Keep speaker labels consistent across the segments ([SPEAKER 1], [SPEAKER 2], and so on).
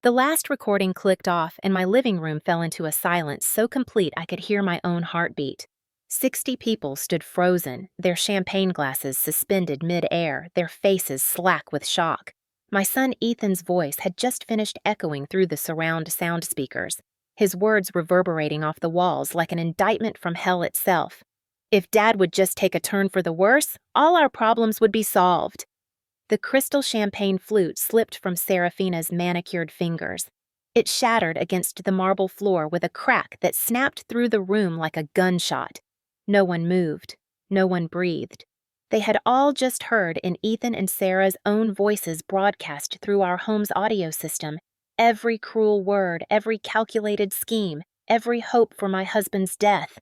[SPEAKER 1] The last recording clicked off, and my living room fell into a silence so complete I could hear my own heartbeat. 60 people stood frozen, their champagne glasses suspended mid-air, their faces slack with shock. My son Ethan's voice had just finished echoing through the surround sound speakers, his words reverberating off the walls like an indictment from hell itself. If Dad would just take a turn for the worse, all our problems would be solved. The crystal champagne flute slipped from Serafina's manicured fingers. It shattered against the marble floor with a crack that snapped through the room like a gunshot. No one moved. No one breathed. They had all just heard in Ethan and Sera's own voices broadcast through our home's audio system every cruel word, every calculated scheme, every hope for my husband's death.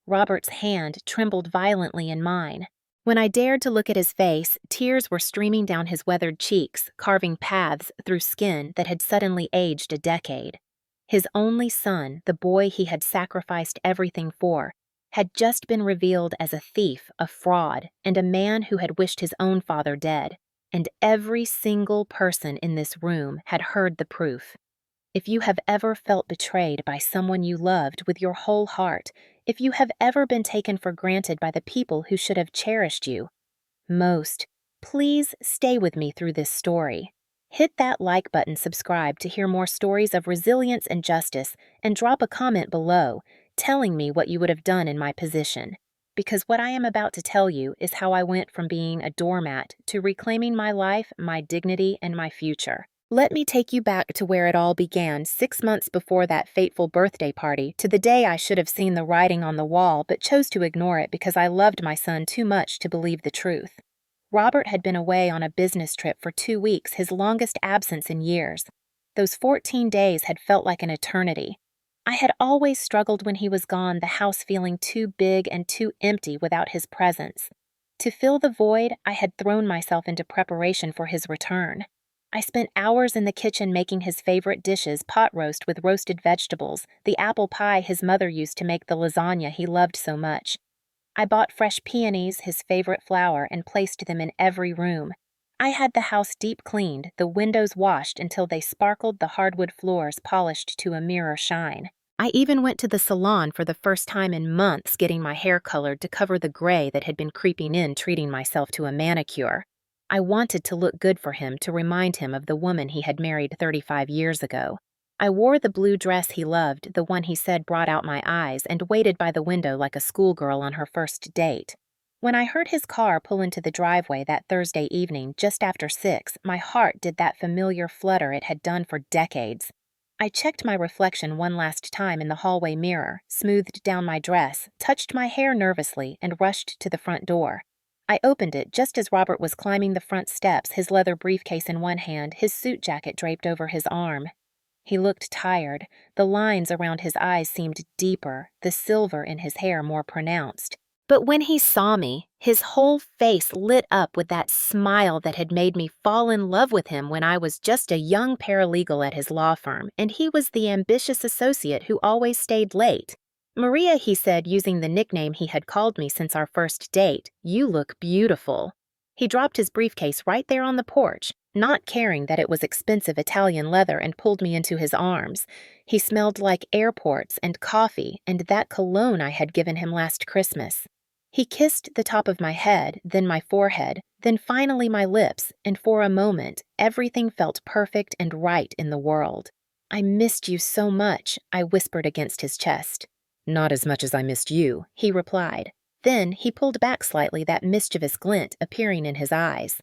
[SPEAKER 1] Robert's hand trembled violently in mine. When I dared to look at his face, tears were streaming down his weathered cheeks, carving paths through skin that had suddenly aged a decade. His only son, the boy he had sacrificed everything for, had just been revealed as a thief, a fraud, and a man who had wished his own father dead. And every single person in this room had heard the proof. If you have ever felt betrayed by someone you loved with your whole heart, if you have ever been taken for granted by the people who should have cherished you, please stay with me through this story. Hit that like button, subscribe to hear more stories of resilience and justice, and drop a comment below telling me what you would have done in my position. Because what I am about to tell you is how I went from being a doormat to reclaiming my life, my dignity, and my future. Let me take you back to where it all began 6 months before that fateful birthday party, to the day I should have seen the writing on the wall but chose to ignore it because I loved my son too much to believe the truth. Robert had been away on a business trip for 2 weeks, his longest absence in years. Those 14 days had felt like an eternity. I had always struggled when he was gone, the house feeling too big and too empty without his presence. To fill the void, I had thrown myself into preparation for his return. I spent hours in the kitchen making his favorite dishes, pot roast with roasted vegetables, the apple pie his mother used to make the lasagna he loved so much. I bought fresh peonies, his favorite flower, and placed them in every room. I had the house deep cleaned, the windows washed until they sparkled, the hardwood floors polished to a mirror shine. I even went to the salon for the first time in months, getting my hair colored to cover the gray that had been creeping in, treating myself to a manicure. I wanted to look good for him, to remind him of the woman he had married 35 years ago. I wore the blue dress he loved, the one he said brought out my eyes, and waited by the window like a schoolgirl on her first date. When I heard his car pull into the driveway that Thursday evening, just after 6, my heart did that familiar flutter it had done for decades. I checked my reflection one last time in the hallway mirror, smoothed down my dress, touched my hair nervously, and rushed to the front door. I opened it just as Robert was climbing the front steps, his leather briefcase in one hand, his suit jacket draped over his arm. He looked tired. The lines around his eyes seemed deeper, the silver in his hair more pronounced. But when he saw me, his whole face lit up with that smile that had made me fall in love with him when I was just a young paralegal at his law firm, and he was the ambitious associate who always stayed late. "Maria," he said, using the nickname he had called me since our first date, "you look beautiful." He dropped his briefcase right there on the porch, not caring that it was expensive Italian leather, and pulled me into his arms. He smelled like airports and coffee and that cologne I had given him last Christmas. He kissed the top of my head, then my forehead, then finally my lips, and for a moment, everything felt perfect and right in the world. "I missed you so much," I whispered against his chest. "Not as much as I missed you," he replied. Then he pulled back slightly, that mischievous glint appearing in his eyes.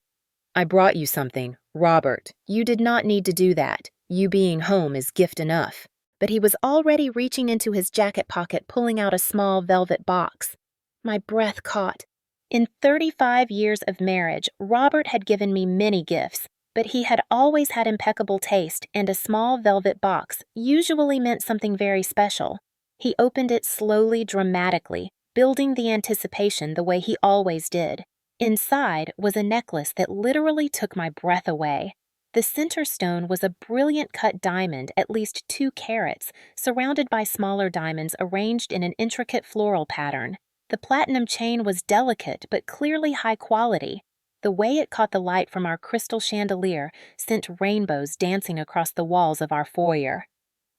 [SPEAKER 1] "I brought you something. Robert, you did not need to do that. You being home is gift enough." But he was already reaching into his jacket pocket, pulling out a small velvet box. My breath caught. In 35 years of marriage, Robert had given me many gifts, but he had always had impeccable taste, and a small velvet box usually meant something very special. He opened it slowly, dramatically, building the anticipation the way he always did. Inside was a necklace that literally took my breath away. The center stone was a brilliant cut diamond, at least 2 carats, surrounded by smaller diamonds arranged in an intricate floral pattern. The platinum chain was delicate but clearly high quality. The way it caught the light from our crystal chandelier sent rainbows dancing across the walls of our foyer.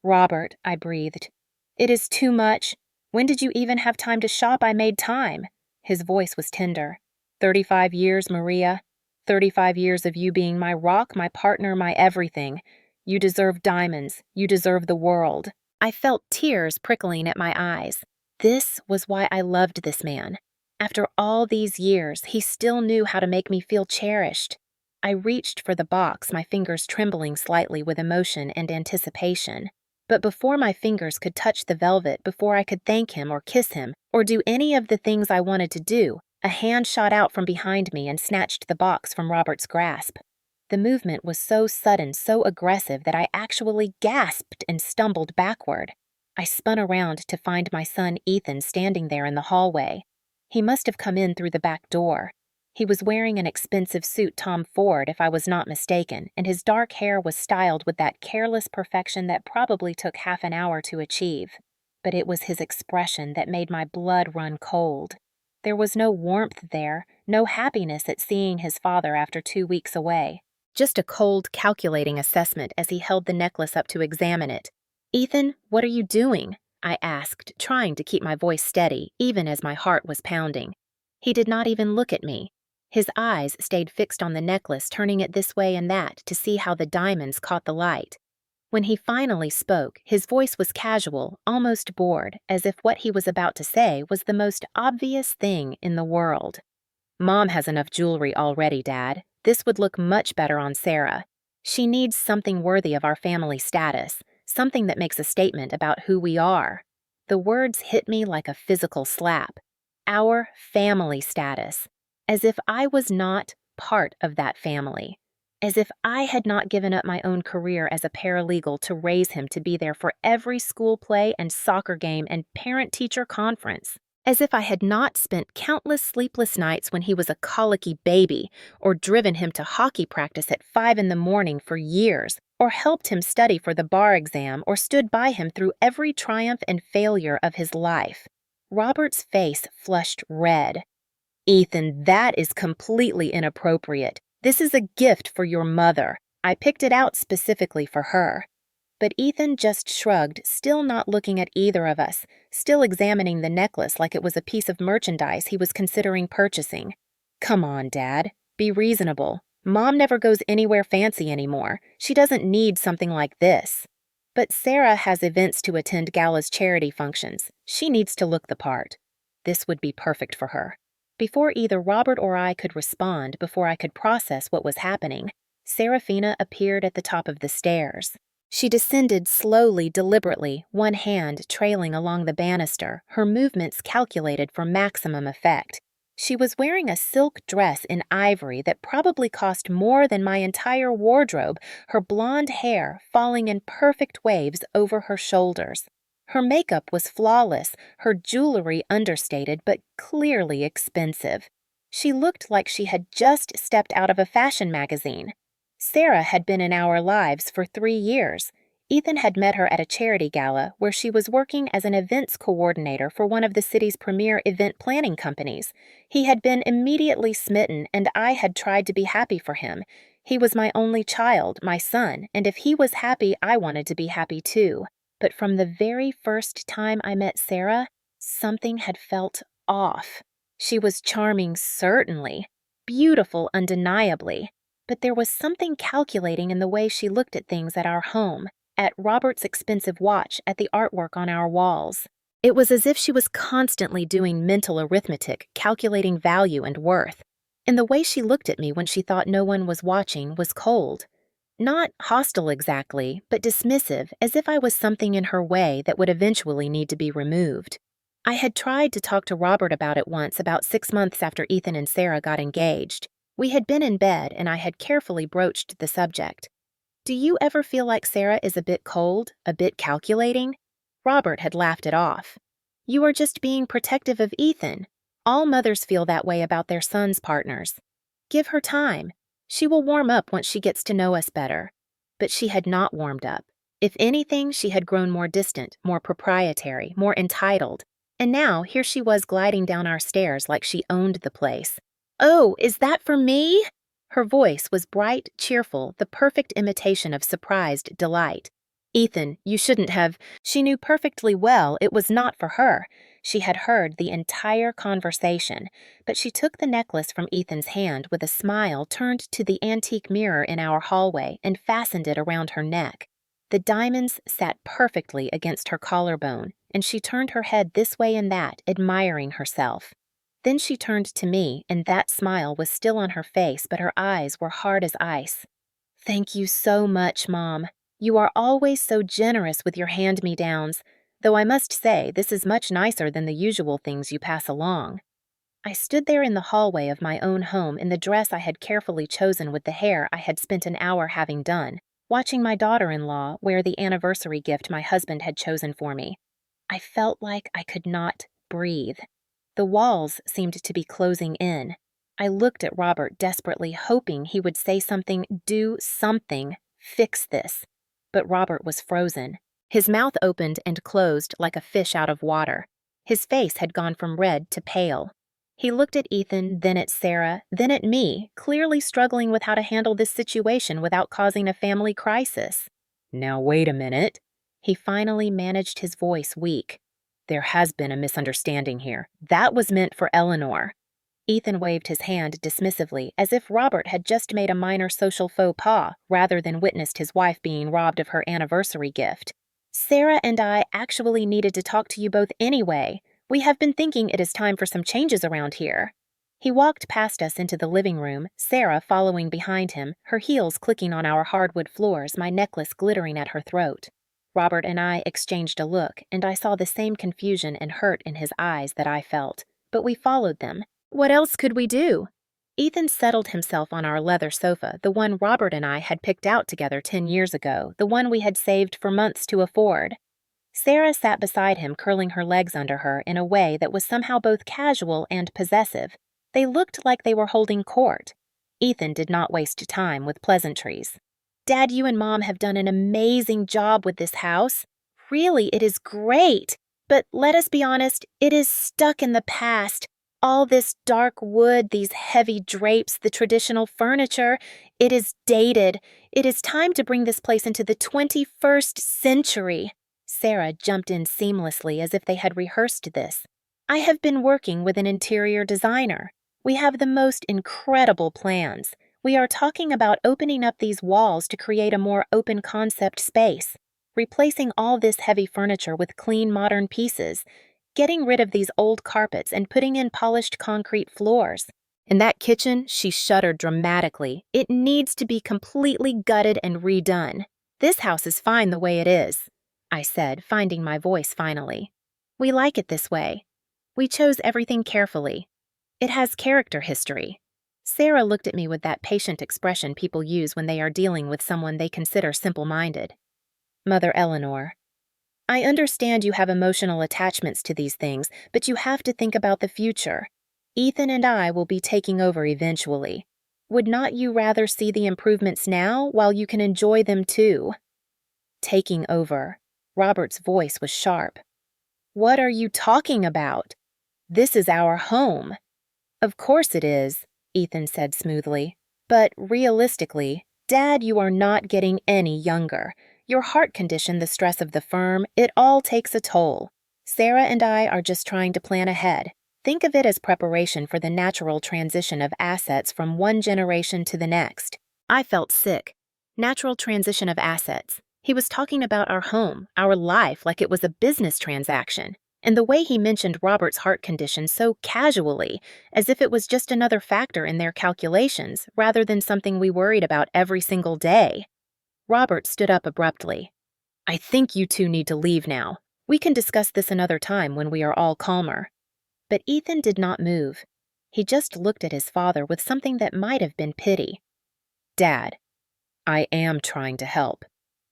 [SPEAKER 1] "Robert," I breathed. "It is too much. When did you even have time to shop? I made time." His voice was tender. 35 years, Maria. 35 years of you being my rock, my partner, my everything. You deserve diamonds. You deserve the world." I felt tears prickling at my eyes. This was why I loved this man. After all these years, he still knew how to make me feel cherished. I reached for the box, my fingers trembling slightly with emotion and anticipation. But before my fingers could touch the velvet, before I could thank him or kiss him, or do any of the things I wanted to do, a hand shot out from behind me and snatched the box from Robert's grasp. The movement was so sudden, so aggressive, that I actually gasped and stumbled backward. I spun around to find my son Ethan standing there in the hallway. He must have come in through the back door. He was wearing an expensive suit Tom Ford, if I was not mistaken, and his dark hair was styled with that careless perfection that probably took half an hour to achieve. But it was his expression that made my blood run cold. There was no warmth there, no happiness at seeing his father after 2 weeks away. Just a cold, calculating assessment as he held the necklace up to examine it. "Ethan, what are you doing?" I asked, trying to keep my voice steady, even as my heart was pounding. He did not even look at me. His eyes stayed fixed on the necklace, turning it this way and that to see how the diamonds caught the light. When he finally spoke, his voice was casual, almost bored, as if what he was about to say was the most obvious thing in the world. "Mom has enough jewelry already, Dad. This would look much better on Sera. She needs something worthy of our family status, something that makes a statement about who we are." The words hit me like a physical slap. Our family status. As if I was not part of that family. As if I had not given up my own career as a paralegal to raise him to be there for every school play and soccer game and parent-teacher conference. As if I had not spent countless sleepless nights when he was a colicky baby, or driven him to hockey practice at 5 in the morning for years, or helped him study for the bar exam, or stood by him through every triumph and failure of his life. Robert's face flushed red. "Ethan, that is completely inappropriate. This is a gift for your mother. I picked it out specifically for her." But Ethan just shrugged, still not looking at either of us, still examining the necklace like it was a piece of merchandise he was considering purchasing. "Come on, Dad. Be reasonable. Mom never goes anywhere fancy anymore. She doesn't need something like this." "But Sera has events to attend, Gala's charity functions. She needs to look the part." This would be perfect for her. Before either Robert or I could respond, before I could process what was happening, Serafina appeared at the top of the stairs. She descended slowly, deliberately, one hand trailing along the banister, her movements calculated for maximum effect. She was wearing a silk dress in ivory that probably cost more than my entire wardrobe, her blonde hair falling in perfect waves over her shoulders. Her makeup was flawless, her jewelry understated but clearly expensive. She looked like she had just stepped out of a fashion magazine. Sera had been in our lives for 3 years. Ethan had met her at a charity gala where she was working as an events coordinator for one of the city's premier event planning companies. He had been immediately smitten, and I had tried to be happy for him. He was my only child, my son, and if he was happy, I wanted to be happy too. But from the very first time I met Sera, something had felt off. She was charming, certainly. Beautiful, undeniably. But there was something calculating in the way she looked at things at our home, at Robert's expensive watch, at the artwork on our walls. It was as if she was constantly doing mental arithmetic, calculating value and worth. And the way she looked at me when she thought no one was watching was cold. Not hostile exactly, but dismissive, as if I was something in her way that would eventually need to be removed. I had tried to talk to Robert about it once, about 6 months after Ethan and Sera got engaged. We had been in bed, and I had carefully broached the subject. "Do you ever feel like Sera is a bit cold, a bit calculating?" Robert had laughed it off. "You are just being protective of Ethan. All mothers feel that way about their sons' partners. Give her time. She will warm up once she gets to know us better." But she had not warmed up. If anything, she had grown more distant, more proprietary, more entitled. And now here she was gliding down our stairs like she owned the place. "Oh, is that for me?" Her voice was bright, cheerful, the perfect imitation of surprised delight. "Ethan, you shouldn't have." She knew perfectly well it was not for her. She had heard the entire conversation, but she took the necklace from Ethan's hand with a smile, turned to the antique mirror in our hallway, and fastened it around her neck. The diamonds sat perfectly against her collarbone, and she turned her head this way and that, admiring herself. Then she turned to me, and that smile was still on her face, but her eyes were hard as ice. "Thank you so much, Mom. You are always so generous with your hand-me-downs, though I must say this is much nicer than the usual things you pass along." I stood there in the hallway of my own home in the dress I had carefully chosen with the hair I had spent an hour having done, watching my daughter-in-law wear the anniversary gift my husband had chosen for me. I felt like I could not breathe. The walls seemed to be closing in. I looked at Robert desperately, hoping he would say something, do something, fix this. But Robert was frozen. His mouth opened and closed like a fish out of water. His face had gone from red to pale. He looked at Ethan, then at Sera, then at me, clearly struggling with how to handle this situation without causing a family crisis. "Now wait a minute." He finally managed his voice weak. "There has been a misunderstanding here. That was meant for Eleanor." Ethan waved his hand dismissively, as if Robert had just made a minor social faux pas rather than witnessed his wife being robbed of her anniversary gift. "Sera and I actually needed to talk to you both anyway. We have been thinking it is time for some changes around here." He walked past us into the living room, Sera following behind him, her heels clicking on our hardwood floors, my necklace glittering at her throat. Robert and I exchanged a look, and I saw the same confusion and hurt in his eyes that I felt. But we followed them. What else could we do? Ethan settled himself on our leather sofa, the one Robert and I had picked out together 10 years ago, the one we had saved for months to afford. Sera sat beside him, curling her legs under her in a way that was somehow both casual and possessive. They looked like they were holding court. Ethan did not waste time with pleasantries. "Dad, you and Mom have done an amazing job with this house. Really, it is great. But let us be honest, it is stuck in the past. All this dark wood, these heavy drapes, the traditional furniture, it is dated. It is time to bring this place into the 21st century. Sera jumped in seamlessly as if they had rehearsed this. "I have been working with an interior designer. We have the most incredible plans. We are talking about opening up these walls to create a more open concept space, replacing all this heavy furniture with clean modern pieces, getting rid of these old carpets and putting in polished concrete floors. In that kitchen," she shuddered dramatically, "it needs to be completely gutted and redone. This house is fine the way it is," I said, finding my voice finally. "We like it this way. We chose everything carefully. It has character history." Sera looked at me with that patient expression people use when they are dealing with someone they consider simple-minded. "Mother Eleanor, I understand you have emotional attachments to these things, but you have to think about the future. Ethan and I will be taking over eventually. Would not you rather see the improvements now while you can enjoy them too?" Taking over. Robert's voice was sharp. "What are you talking about? This is our home." "Of course it is," Ethan said smoothly. "But realistically, Dad, you are not getting any younger. Your heart condition, the stress of the firm, it all takes a toll. Sera and I are just trying to plan ahead. Think of it as preparation for the natural transition of assets from one generation to the next." I felt sick. Natural transition of assets. He was talking about our home, our life, like it was a business transaction. And the way he mentioned Robert's heart condition so casually, as if it was just another factor in their calculations, rather than something we worried about every single day. Robert stood up abruptly. "I think you two need to leave now. We can discuss this another time when we are all calmer." But Ethan did not move. He just looked at his father with something that might have been pity. "Dad, I am trying to help.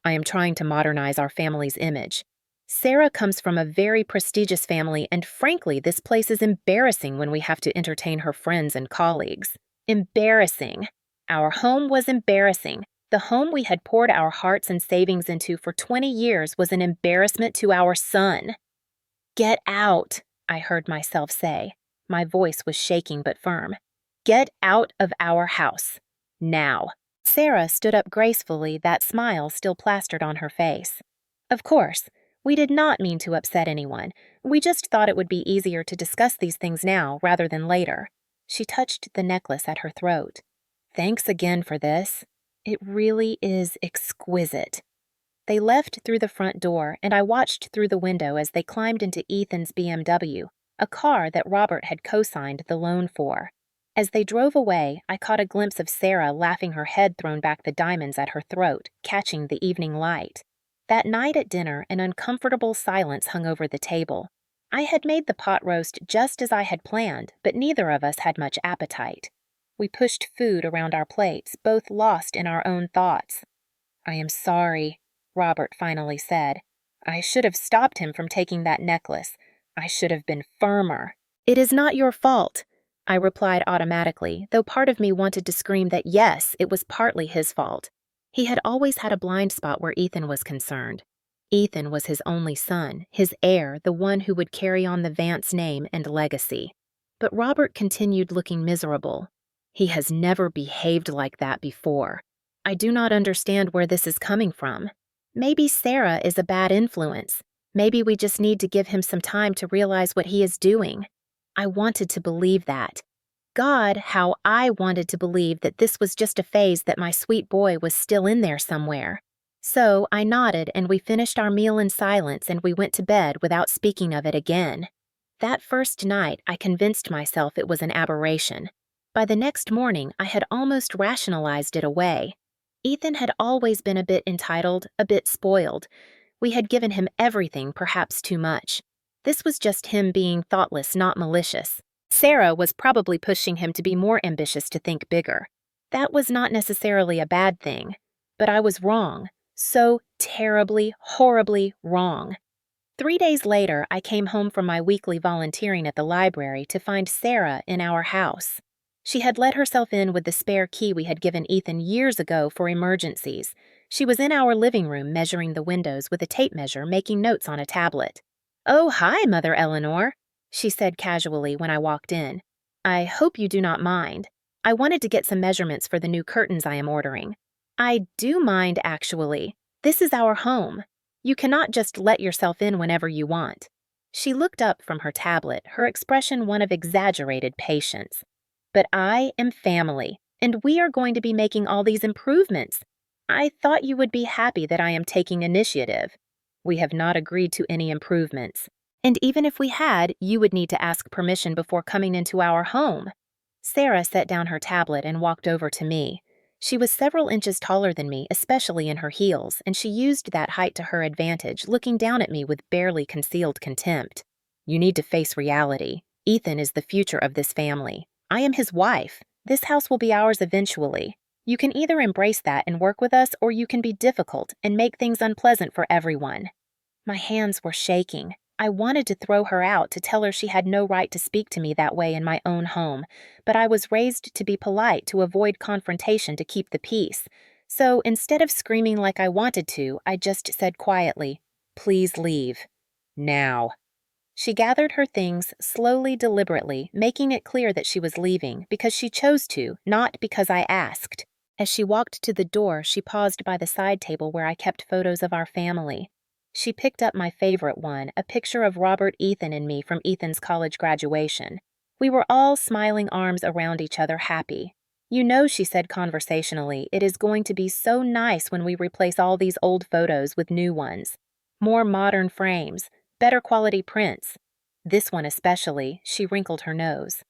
[SPEAKER 1] I am trying to modernize our family's image. Sera comes from a very prestigious family, and frankly, this place is embarrassing when we have to entertain her friends and colleagues. Embarrassing. Our home was embarrassing. The home we had poured our hearts and savings into for 20 years was an embarrassment to our son." "Get out," I heard myself say. My voice was shaking but firm. Get out of our house. Now. Sera stood up gracefully, that smile still plastered on her face. Of course, we did not mean to upset anyone. We just thought it would be easier to discuss these things now rather than later. She touched the necklace at her throat. Thanks again for this. It really is exquisite. They left through the front door, and I watched through the window as they climbed into Ethan's BMW, a car that Robert had co-signed the loan for. As they drove away, I caught a glimpse of Sera laughing, her head thrown back, the diamonds at her throat, catching the evening light. That night at dinner, an uncomfortable silence hung over the table. I had made the pot roast just as I had planned, but neither of us had much appetite. We pushed food around our plates, both lost in our own thoughts. I am sorry, Robert finally said. I should have stopped him from taking that necklace. I should have been firmer. It is not your fault, I replied automatically, though part of me wanted to scream that yes, it was partly his fault. He had always had a blind spot where Ethan was concerned. Ethan was his only son, his heir, the one who would carry on the Vance name and legacy. But Robert continued looking miserable. He has never behaved like that before. I do not understand where this is coming from. Maybe Sera is a bad influence. Maybe we just need to give him some time to realize what he is doing. I wanted to believe that. God, how I wanted to believe that this was just a phase, that my sweet boy was still in there somewhere. So I nodded, and we finished our meal in silence, and we went to bed without speaking of it again. That first night, I convinced myself it was an aberration. By the next morning, I had almost rationalized it away. Ethan had always been a bit entitled, a bit spoiled. We had given him everything, perhaps too much. This was just him being thoughtless, not malicious. Sera was probably pushing him to be more ambitious, to think bigger. That was not necessarily a bad thing, but I was wrong. So terribly, horribly wrong. 3 days later, I came home from my weekly volunteering at the library to find Sera in our house. She had let herself in with the spare key we had given Ethan years ago for emergencies. She was in our living room measuring the windows with a tape measure, making notes on a tablet. "Oh, hi, Mother Eleanor," she said casually when I walked in. "I hope you do not mind. I wanted to get some measurements for the new curtains I am ordering." "I do mind, actually. This is our home. You cannot just let yourself in whenever you want." She looked up from her tablet, her expression one of exaggerated patience. "But I am family, and we are going to be making all these improvements. I thought you would be happy that I am taking initiative. We have not agreed to any improvements. And even if we had, you would need to ask permission before coming into our home." Sera set down her tablet and walked over to me. She was several inches taller than me, especially in her heels, and she used that height to her advantage, looking down at me with barely concealed contempt. "You need to face reality. Ethan is the future of this family. I am his wife. This house will be ours eventually. You can either embrace that and work with us, or you can be difficult and make things unpleasant for everyone." My hands were shaking. I wanted to throw her out, to tell her she had no right to speak to me that way in my own home, but I was raised to be polite, to avoid confrontation, to keep the peace. So instead of screaming like I wanted to, I just said quietly, "Please leave. Now." She gathered her things slowly, deliberately, making it clear that she was leaving because she chose to, not because I asked. As she walked to the door, she paused by the side table where I kept photos of our family. She picked up my favorite one, a picture of Robert, Ethan, and me from Ethan's college graduation. We were all smiling, arms around each other, happy. "You know," she said conversationally, "it is going to be so nice when we replace all these old photos with new ones. More modern frames, better quality prints. This one especially," she wrinkled her nose.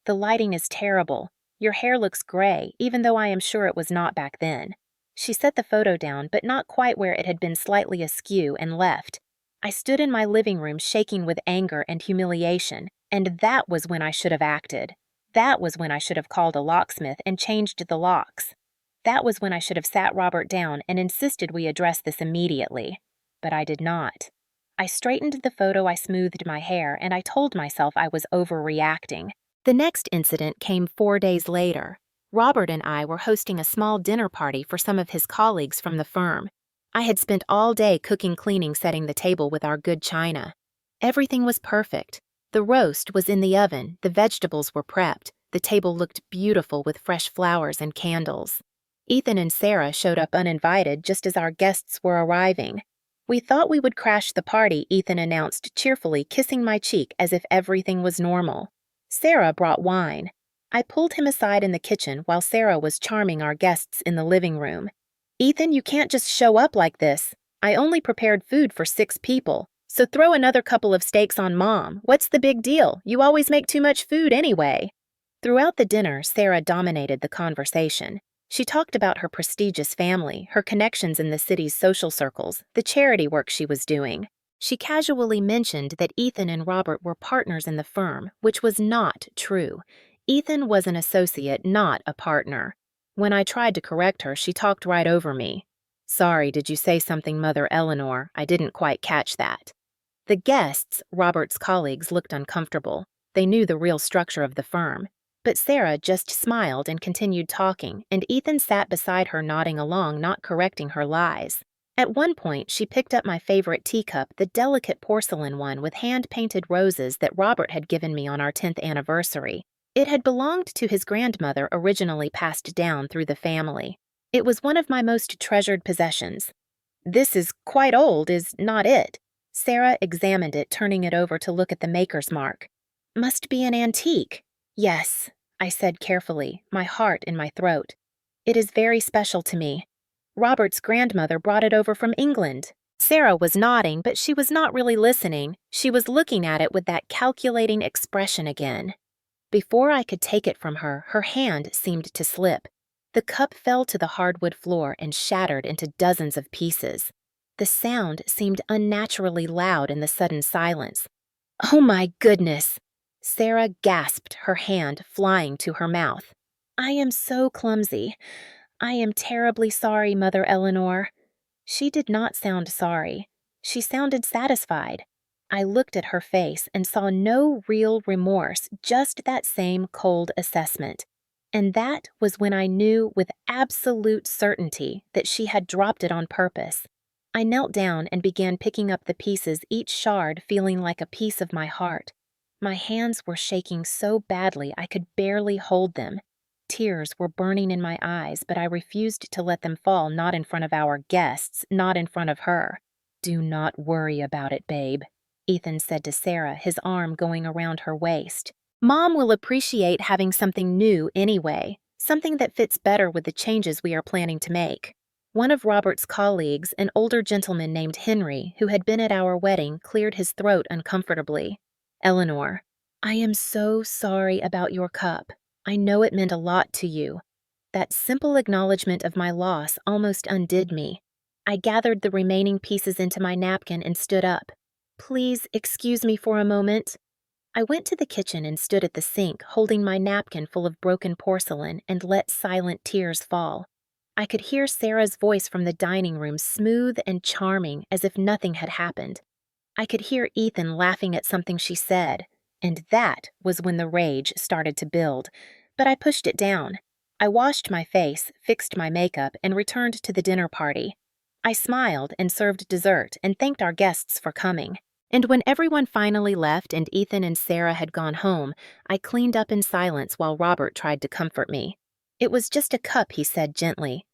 [SPEAKER 1] "The lighting is terrible. Your hair looks gray, even though I am sure it was not back then." She set the photo down, but not quite where it had been, slightly askew, and left. I stood in my living room shaking with anger and humiliation, and that was when I should have acted. That was when I should have called a locksmith and changed the locks. That was when I should have sat Robert down and insisted we address this immediately. But I did not. I straightened the photo, I smoothed my hair, and I told myself I was overreacting. The next incident came 4 days later. Robert and I were hosting a small dinner party for some of his colleagues from the firm. I had spent all day cooking, cleaning, setting the table with our good china. Everything was perfect. The roast was in the oven, the vegetables were prepped, The table looked beautiful with fresh flowers and candles. Ethan and Sera showed up uninvited just as our guests were arriving. "We thought we would crash the party," Ethan announced cheerfully, kissing my cheek as if everything was normal. Sera brought wine. I pulled him aside in the kitchen while Sera was charming our guests in the living room. "Ethan, you can't just show up like this. I only prepared food for 6 people, so throw another couple of steaks on Mom. What's the big deal? You always make too much food anyway." Throughout the dinner, Sera dominated the conversation. She talked about her prestigious family, her connections in the city's social circles, the charity work she was doing. She casually mentioned that Ethan and Robert were partners in the firm, which was not true. Ethan was an associate, not a partner. When I tried to correct her, she talked right over me. "Sorry, did you say something, Mother Eleanor? I didn't quite catch that." The guests, Robert's colleagues, looked uncomfortable. They knew the real structure of the firm. But Sera just smiled and continued talking, and Ethan sat beside her nodding along, not correcting her lies. At one point, she picked up my favorite teacup, the delicate porcelain one with hand-painted roses that Robert had given me on our 10th anniversary. It had belonged to his grandmother, originally passed down through the family. It was one of my most treasured possessions. "This is quite old, is not it?" Sera examined it, turning it over to look at the maker's mark. "Must be an antique." "Yes," I said carefully, my heart in my throat. "It is very special to me. Robert's grandmother brought it over from England." Sera was nodding, but she was not really listening. She was looking at it with that calculating expression again. Before I could take it from her, her hand seemed to slip. The cup fell to the hardwood floor and shattered into dozens of pieces. The sound seemed unnaturally loud in the sudden silence. "Oh my goodness!" Sera gasped, her hand flying to her mouth. "I am so clumsy. I am terribly sorry, Mother Eleanor." She did not sound sorry. She sounded satisfied. I looked at her face and saw no real remorse, just that same cold assessment. And that was when I knew with absolute certainty that she had dropped it on purpose. I knelt down and began picking up the pieces, each shard feeling like a piece of my heart. My hands were shaking so badly I could barely hold them. Tears were burning in my eyes, but I refused to let them fall, not in front of our guests, not in front of her. "Do not worry about it, babe," Ethan said to Sera, his arm going around her waist. "Mom will appreciate having something new anyway, something that fits better with the changes we are planning to make." One of Robert's colleagues, an older gentleman named Henry, who had been at our wedding, cleared his throat uncomfortably. "Eleanor, I am so sorry about your cup. I know it meant a lot to you." That simple acknowledgement of my loss almost undid me. I gathered the remaining pieces into my napkin and stood up. "Please excuse me for a moment." I went to the kitchen and stood at the sink, holding my napkin full of broken porcelain, and let silent tears fall. I could hear Sera's voice from the dining room, smooth and charming, as if nothing had happened. I could hear Ethan laughing at something she said, and that was when the rage started to build. But I pushed it down. I washed my face, fixed my makeup, and returned to the dinner party. I smiled and served dessert and thanked our guests for coming. And when everyone finally left and Ethan and Sera had gone home, I cleaned up in silence while Robert tried to comfort me. "It was just a cup," he said gently.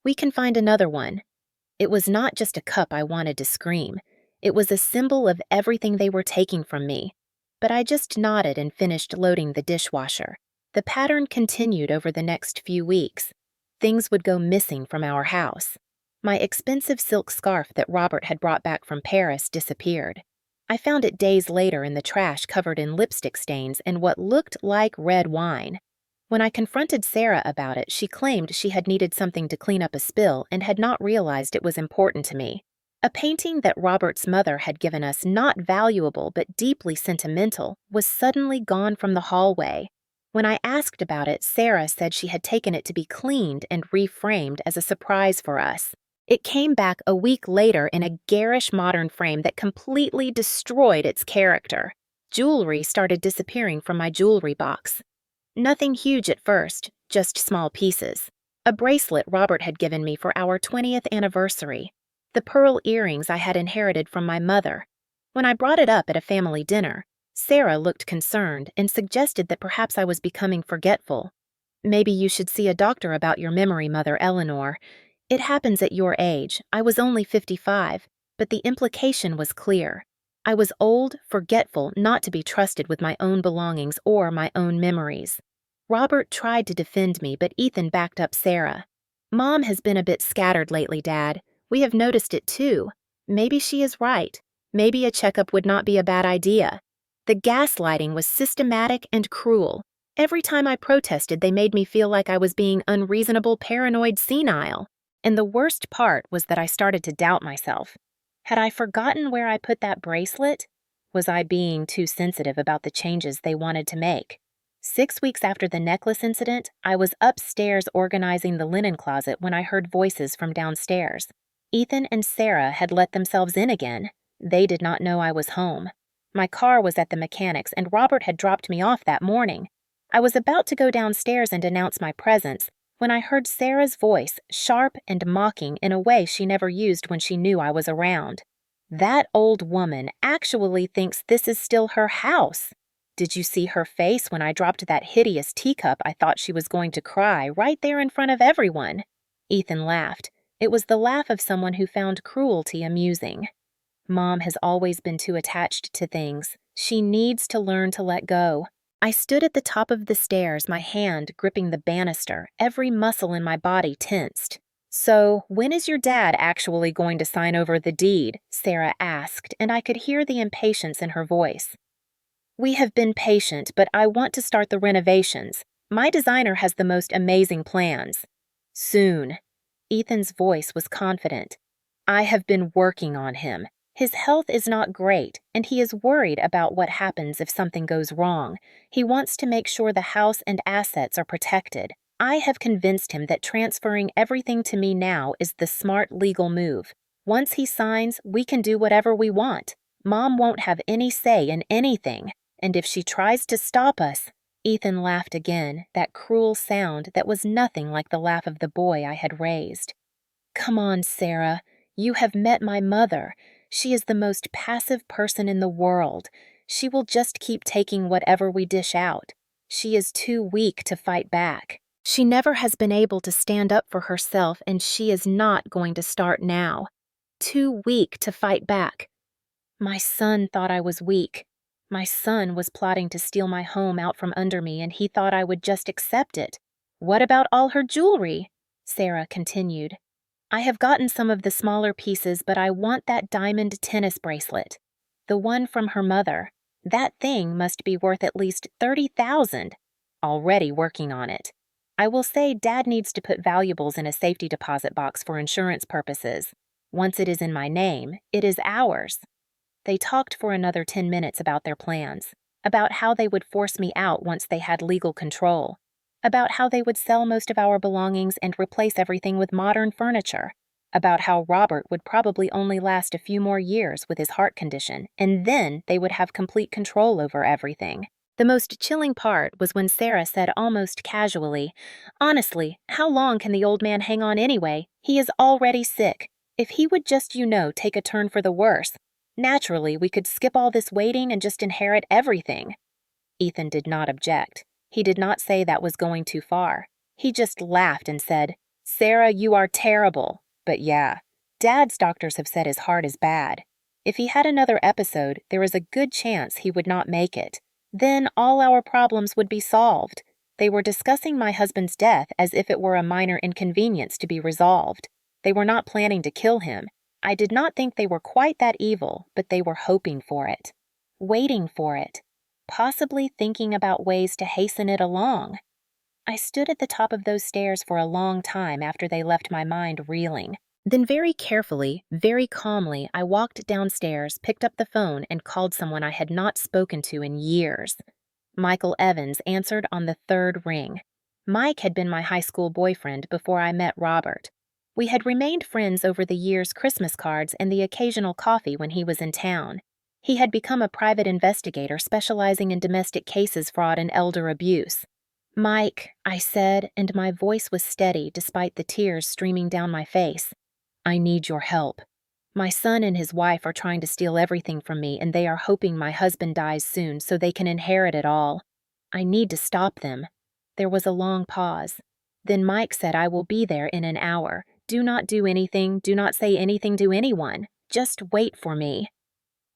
[SPEAKER 1] "We can find another one." It was not just a cup I wanted to scream. It was a symbol of everything they were taking from me. But I just nodded and finished loading the dishwasher. The pattern continued over the next few weeks. Things would go missing from our house. My expensive silk scarf that Robert had brought back from Paris disappeared. I found it days later in the trash, covered in lipstick stains and what looked like red wine. When I confronted Sera about it, she claimed she had needed something to clean up a spill and had not realized it was important to me. A painting that Robert's mother had given us, not valuable but deeply sentimental, was suddenly gone from the hallway. When I asked about it, Sera said she had taken it to be cleaned and reframed as a surprise for us. It came back a week later in a garish modern frame that completely destroyed its character. Jewelry started disappearing from my jewelry box. Nothing huge at first, just small pieces. A bracelet Robert had given me for our 20th anniversary. The pearl earrings I had inherited from my mother. When I brought it up at a family dinner, Sera looked concerned and suggested that perhaps I was becoming forgetful. Maybe you should see a doctor about your memory, Mother Eleanor. It happens at your age. I was only 55, but the implication was clear. I was old, forgetful, not to be trusted with my own belongings or my own memories. Robert tried to defend me, but Ethan backed up Sera. Mom has been a bit scattered lately, Dad. We have noticed it too. Maybe she is right. Maybe a checkup would not be a bad idea. The gaslighting was systematic and cruel. Every time I protested, they made me feel like I was being unreasonable, paranoid, senile. And the worst part was that I started to doubt myself. Had I forgotten where I put that bracelet? Was I being too sensitive about the changes they wanted to make? 6 weeks after the necklace incident, I was upstairs organizing the linen closet when I heard voices from downstairs. Ethan and Sera had let themselves in again. They did not know I was home. My car was at the mechanic's, and Robert had dropped me off that morning. I was about to go downstairs and announce my presence when I heard Sera's voice, sharp and mocking in a way she never used when she knew I was around. That old woman actually thinks this is still her house. Did you see her face when I dropped that hideous teacup? I thought she was going to cry right there in front of everyone. Ethan laughed. It was the laugh of someone who found cruelty amusing. Mom has always been too attached to things. She needs to learn to let go. I stood at the top of the stairs, my hand gripping the banister, every muscle in my body tensed. "So, when is your dad actually going to sign over the deed?" Sera asked, and I could hear the impatience in her voice. "We have been patient, but I want to start the renovations. My designer has the most amazing plans." "Soon." Ethan's voice was confident. "I have been working on him. His health is not great, and he is worried about what happens if something goes wrong. He wants to make sure the house and assets are protected. I have convinced him that transferring everything to me now is the smart legal move. Once he signs, we can do whatever we want. Mom won't have any say in anything, and if she tries to stop us—" Ethan laughed again, that cruel sound that was nothing like the laugh of the boy I had raised. "Come on, Sera. You have met my mother. She is the most passive person in the world. She will just keep taking whatever we dish out. She is too weak to fight back. She never has been able to stand up for herself, and she is not going to start now. Too weak to fight back. My son thought I was weak. My son was plotting to steal my home out from under me, and he thought I would just accept it. What about all her jewelry?" Sera continued. "I have gotten some of the smaller pieces, but I want that diamond tennis bracelet. The one from her mother. That thing must be worth at least $30,000. Already working on it. I will say Dad needs to put valuables in a safety deposit box for insurance purposes. Once it is in my name, it is ours." They talked for another 10 minutes about their plans, about how they would force me out once they had legal control, about how they would sell most of our belongings and replace everything with modern furniture, about how Robert would probably only last a few more years with his heart condition, and then they would have complete control over everything. The most chilling part was when Sera said almost casually, "Honestly, how long can the old man hang on anyway? He is already sick. If he would just, take a turn for the worse. Naturally, we could skip all this waiting and just inherit everything." Ethan did not object. He did not say that was going too far. He just laughed and said, "Sera, you are terrible. But yeah, Dad's doctors have said his heart is bad. If he had another episode, there is a good chance he would not make it. Then all our problems would be solved." They were discussing my husband's death as if it were a minor inconvenience to be resolved. They were not planning to kill him. I did not think they were quite that evil, but they were hoping for it. Waiting for it. Possibly thinking about ways to hasten it along. I stood at the top of those stairs for a long time after they left my mind reeling. Then very carefully, very calmly, I walked downstairs, picked up the phone, and called someone I had not spoken to in years. Michael Evans answered on the 3rd ring. Mike had been my high school boyfriend before I met Robert. We had remained friends over the years' Christmas cards and the occasional coffee when he was in town. He had become a private investigator specializing in domestic cases, fraud, and elder abuse. "Mike," I said, and my voice was steady despite the tears streaming down my face. "I need your help." My son and his wife are trying to steal everything from me, and they are hoping my husband dies soon so they can inherit it all. I need to stop them." There was a long pause. Then Mike said, "I will be there in an hour. Do not do anything, do not say anything to anyone. Just wait for me."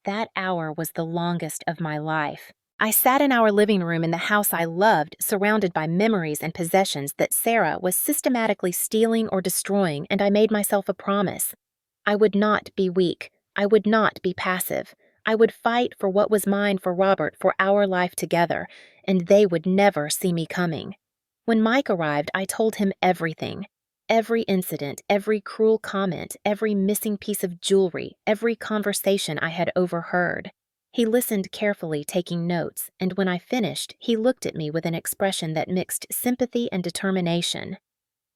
[SPEAKER 1] That hour was the longest of my life. I sat in our living room in the house I loved, surrounded by memories and possessions that Sera was systematically stealing or destroying, and I made myself a promise. I would not be weak. I would not be passive. I would fight for what was mine for Robert, for our life together, and they would never see me coming. When Mike arrived, I told him everything. Every incident, every cruel comment, every missing piece of jewelry, every conversation I had overheard. He listened carefully, taking notes, and when I finished, he looked at me with an expression that mixed sympathy and determination.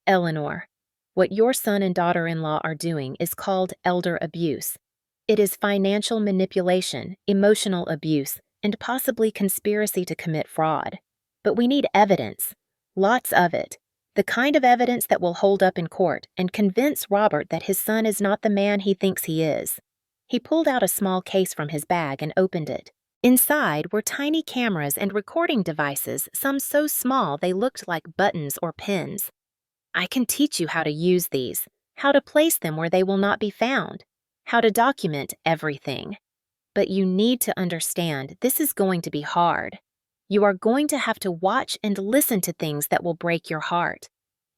[SPEAKER 1] "Eleanor, what your son and daughter-in-law are doing is called elder abuse. It is financial manipulation, emotional abuse, and possibly conspiracy to commit fraud. But we need evidence. Lots of it. The kind of evidence that will hold up in court and convince Robert that his son is not the man he thinks he is." He pulled out a small case from his bag and opened it. Inside were tiny cameras and recording devices, some so small they looked like buttons or pins. "I can teach you how to use these, how to place them where they will not be found, how to document everything. But you need to understand this is going to be hard. You are going to have to watch and listen to things that will break your heart.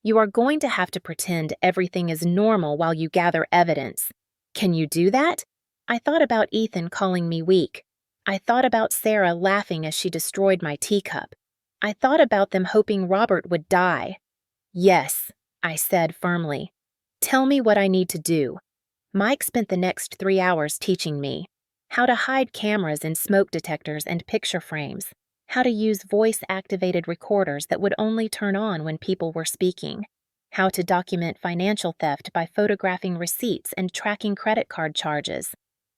[SPEAKER 1] You are going to have to pretend everything is normal while you gather evidence. Can you do that?" I thought about Ethan calling me weak. I thought about Sera laughing as she destroyed my teacup. I thought about them hoping Robert would die. "Yes," I said firmly. "Tell me what I need to do." Mike spent the next 3 hours teaching me how to hide cameras in smoke detectors and picture frames, how to use voice-activated recorders that would only turn on when people were speaking, how to document financial theft by photographing receipts and tracking credit card charges,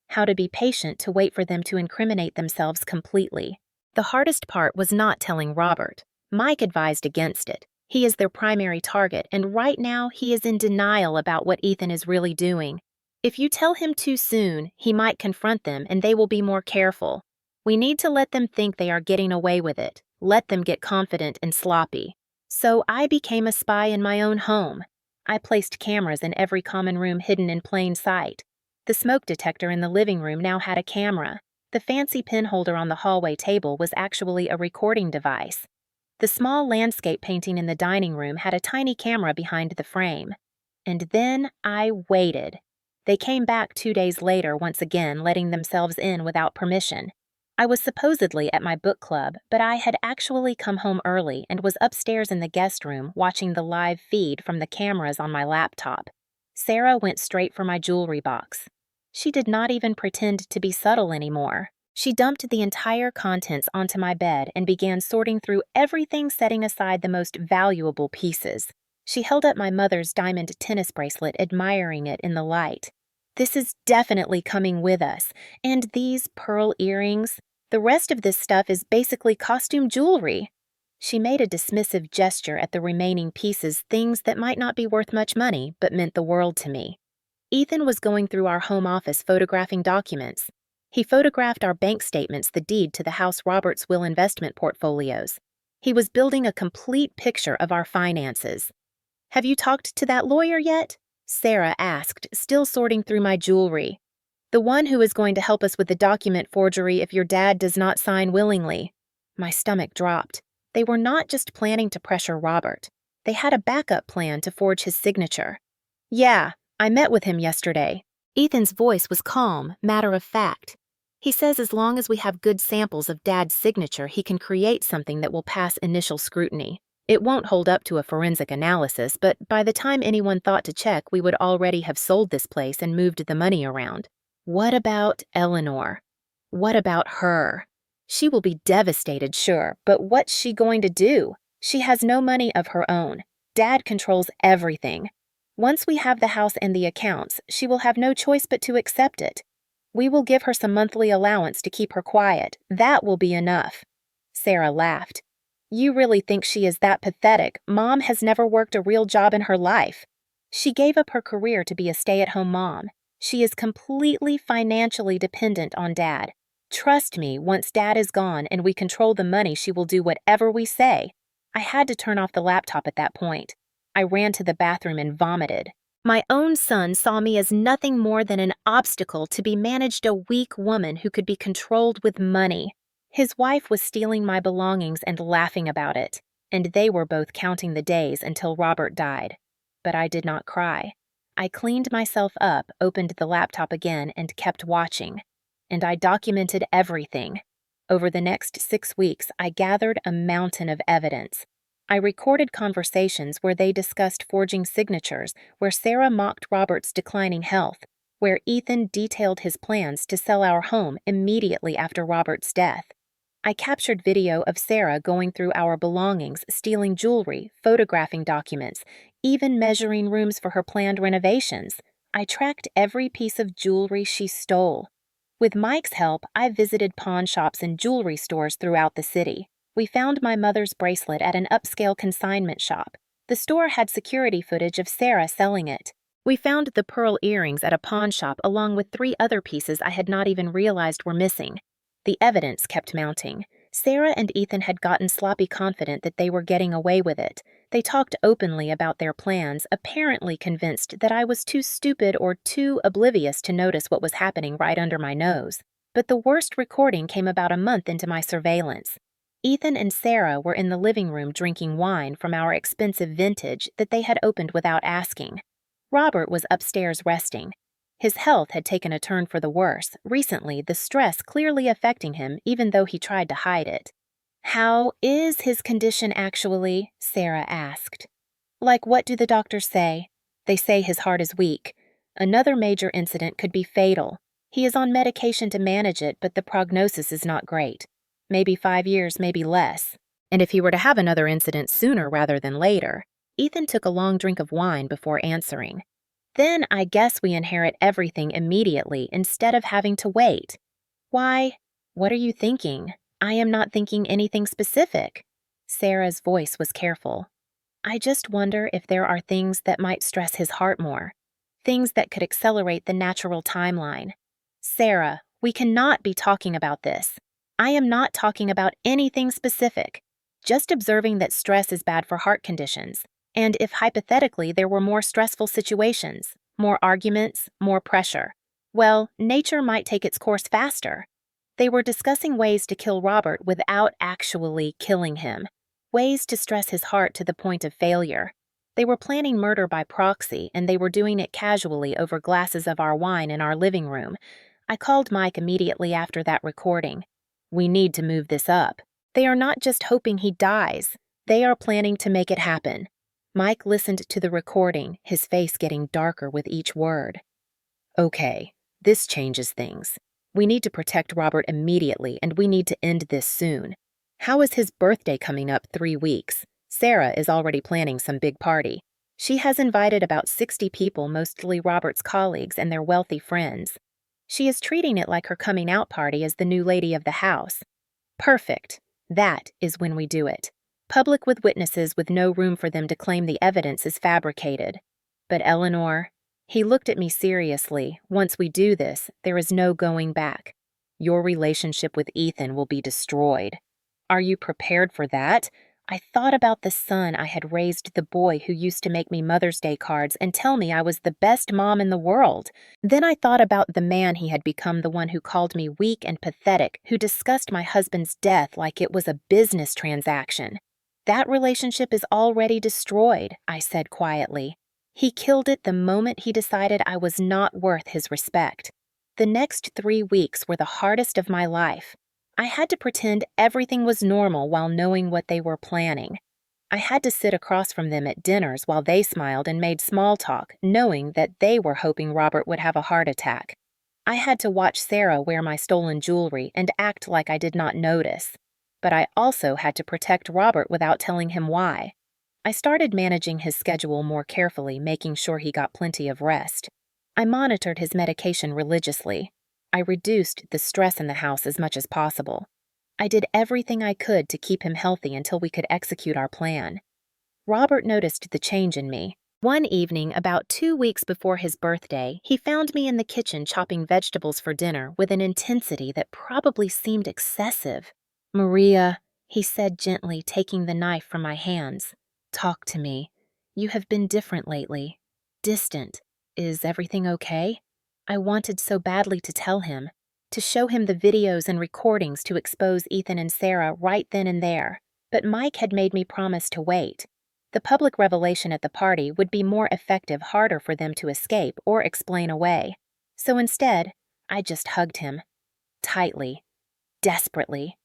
[SPEAKER 1] how to be patient to wait for them to incriminate themselves completely. The hardest part was not telling Robert. Mike advised against it. He is their primary target, and right now he is in denial about what Ethan is really doing. If you tell him too soon, he might confront them and they will be more careful. We need to let them think they are getting away with it, let them get confident and sloppy. So I became a spy in my own home. I placed cameras in every common room hidden in plain sight. The smoke detector in the living room now had a camera. The fancy pen holder on the hallway table was actually a recording device. The small landscape painting in the dining room had a tiny camera behind the frame. And then I waited. They came back 2 days later once again, letting themselves in without permission. I was supposedly at my book club, but I had actually come home early and was upstairs in the guest room watching the live feed from the cameras on my laptop. Sera went straight for my jewelry box. She did not even pretend to be subtle anymore. She dumped the entire contents onto my bed and began sorting through everything, setting aside the most valuable pieces. She held up my mother's diamond tennis bracelet, admiring it in the light. "This is definitely coming with us. And these pearl earrings. The rest of this stuff is basically costume jewelry." She made a dismissive gesture at the remaining pieces, things that might not be worth much money, but meant the world to me. Ethan was going through our home office photographing documents. He photographed our bank statements, the deed to the house Robert's will investment portfolios. He was building a complete picture of our finances. "Have you talked to that lawyer yet?" Sera asked, still sorting through my jewelry. "The one who is going to help us with the document forgery if your dad does not sign willingly." My stomach dropped. They were not just planning to pressure Robert. They had a backup plan to forge his signature. "Yeah, I met with him yesterday." Ethan's voice was calm, matter-of-fact. "He says as long as we have good samples of Dad's signature, he can create something that will pass initial scrutiny. It won't hold up to a forensic analysis, but by the time anyone thought to check, we would already have sold this place and moved the money around." What about Eleanor? What about her? She will be devastated, sure, but what's she going to do? She has no money of her own. Dad controls everything. Once we have the house and the accounts, she will have no choice but to accept it. We will give her some monthly allowance to keep her quiet. That will be enough. Sera laughed. "You really think she is that pathetic? Mom has never worked a real job in her life. She gave up her career to be a stay-at-home mom. She is completely financially dependent on Dad. Trust me, once Dad is gone and we control the money, she will do whatever we say. I had to turn off the laptop at that point. I ran to the bathroom and vomited. My own son saw me as nothing more than an obstacle to be managed, a weak woman who could be controlled with money. His wife was stealing my belongings and laughing about it, and they were both counting the days until Robert died. But I did not cry. I cleaned myself up, opened the laptop again, and kept watching. And I documented everything. Over the next 6 weeks, I gathered a mountain of evidence. I recorded conversations where they discussed forging signatures, where Sera mocked Robert's declining health, where Ethan detailed his plans to sell our home immediately after Robert's death. I captured video of Sera going through our belongings, stealing jewelry, photographing documents, even measuring rooms for her planned renovations. I tracked every piece of jewelry she stole. With Mike's help, I visited pawn shops and jewelry stores throughout the city. We found my mother's bracelet at an upscale consignment shop. The store had security footage of Sera selling it. We found the pearl earrings at a pawn shop along with 3 other pieces I had not even realized were missing. The evidence kept mounting. Sera and Ethan had gotten sloppy confident that they were getting away with it. They talked openly about their plans, apparently convinced that I was too stupid or too oblivious to notice what was happening right under my nose. But the worst recording came about a month into my surveillance. Ethan and Sera were in the living room drinking wine from our expensive vintage that they had opened without asking. Robert was upstairs resting. His health had taken a turn for the worse, recently the stress clearly affecting him even though he tried to hide it. "How is his condition actually?" Sera asked. "Like, what do the doctors say?" "They say his heart is weak. Another major incident could be fatal. He is on medication to manage it, but the prognosis is not great. Maybe 5 years, maybe less. And if he were to have another incident sooner rather than later." Ethan took a long drink of wine before answering. "Then I guess we inherit everything immediately instead of having to wait." "Why? What are you thinking?" "I am not thinking anything specific." Sera's voice was careful. "I just wonder if there are things that might stress his heart more. Things that could accelerate the natural timeline." "Sera, we cannot be talking about this. I am not talking about anything specific. Just observing that stress is bad for heart conditions. And if hypothetically there were more stressful situations, more arguments, more pressure, well, nature might take its course faster." They were discussing ways to kill Robert without actually killing him, ways to stress his heart to the point of failure. They were planning murder by proxy, and they were doing it casually over glasses of our wine in our living room. I called Mike immediately after that recording. "We need to move this up. They are not just hoping he dies. They are planning to make it happen." Mike listened to the recording, his face getting darker with each word. "Okay, this changes things. We need to protect Robert immediately, and we need to end this soon. How is his birthday coming up 3 weeks? Sera is already planning some big party. She has invited about 60 people, mostly Robert's colleagues and their wealthy friends. She is treating it like her coming out party as the new lady of the house. Perfect. That is when we do it. Public with witnesses with no room for them to claim the evidence is fabricated. But Eleanor," he looked at me seriously, "once we do this, there is no going back. Your relationship with Ethan will be destroyed." "Are you prepared for that?" I thought about the son I had raised, the boy who used to make me Mother's Day cards and tell me I was the best mom in the world. Then I thought about the man he had become, the one who called me weak and pathetic, who discussed my husband's death like it was a business transaction. "That relationship is already destroyed," I said quietly. "He killed it the moment he decided I was not worth his respect." The next 3 weeks were the hardest of my life. I had to pretend everything was normal while knowing what they were planning. I had to sit across from them at dinners while they smiled and made small talk, knowing that they were hoping Robert would have a heart attack. I had to watch Sera wear my stolen jewelry and act like I did not notice. But I also had to protect Robert without telling him why. I started managing his schedule more carefully, making sure he got plenty of rest. I monitored his medication religiously. I reduced the stress in the house as much as possible. I did everything I could to keep him healthy until we could execute our plan. Robert noticed the change in me. One evening, about 2 weeks before his birthday, he found me in the kitchen chopping vegetables for dinner with an intensity that probably seemed excessive. "Maria," he said gently, taking the knife from my hands, "talk to me. You have been different lately. Distant. Is everything okay?" I wanted so badly to tell him, to show him the videos and recordings to expose Ethan and Sera right then and there, but Mike had made me promise to wait. The public revelation at the party would be more effective, harder for them to escape or explain away. So instead, I just hugged him. Tightly. Desperately.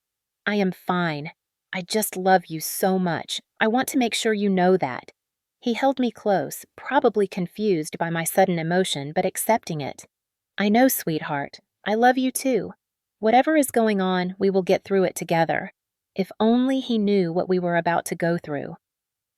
[SPEAKER 1] "I am fine. I just love you so much. I want to make sure you know that." He held me close, probably confused by my sudden emotion, but accepting it. "I know, sweetheart. I love you too. Whatever is going on, we will get through it together." If only he knew what we were about to go through.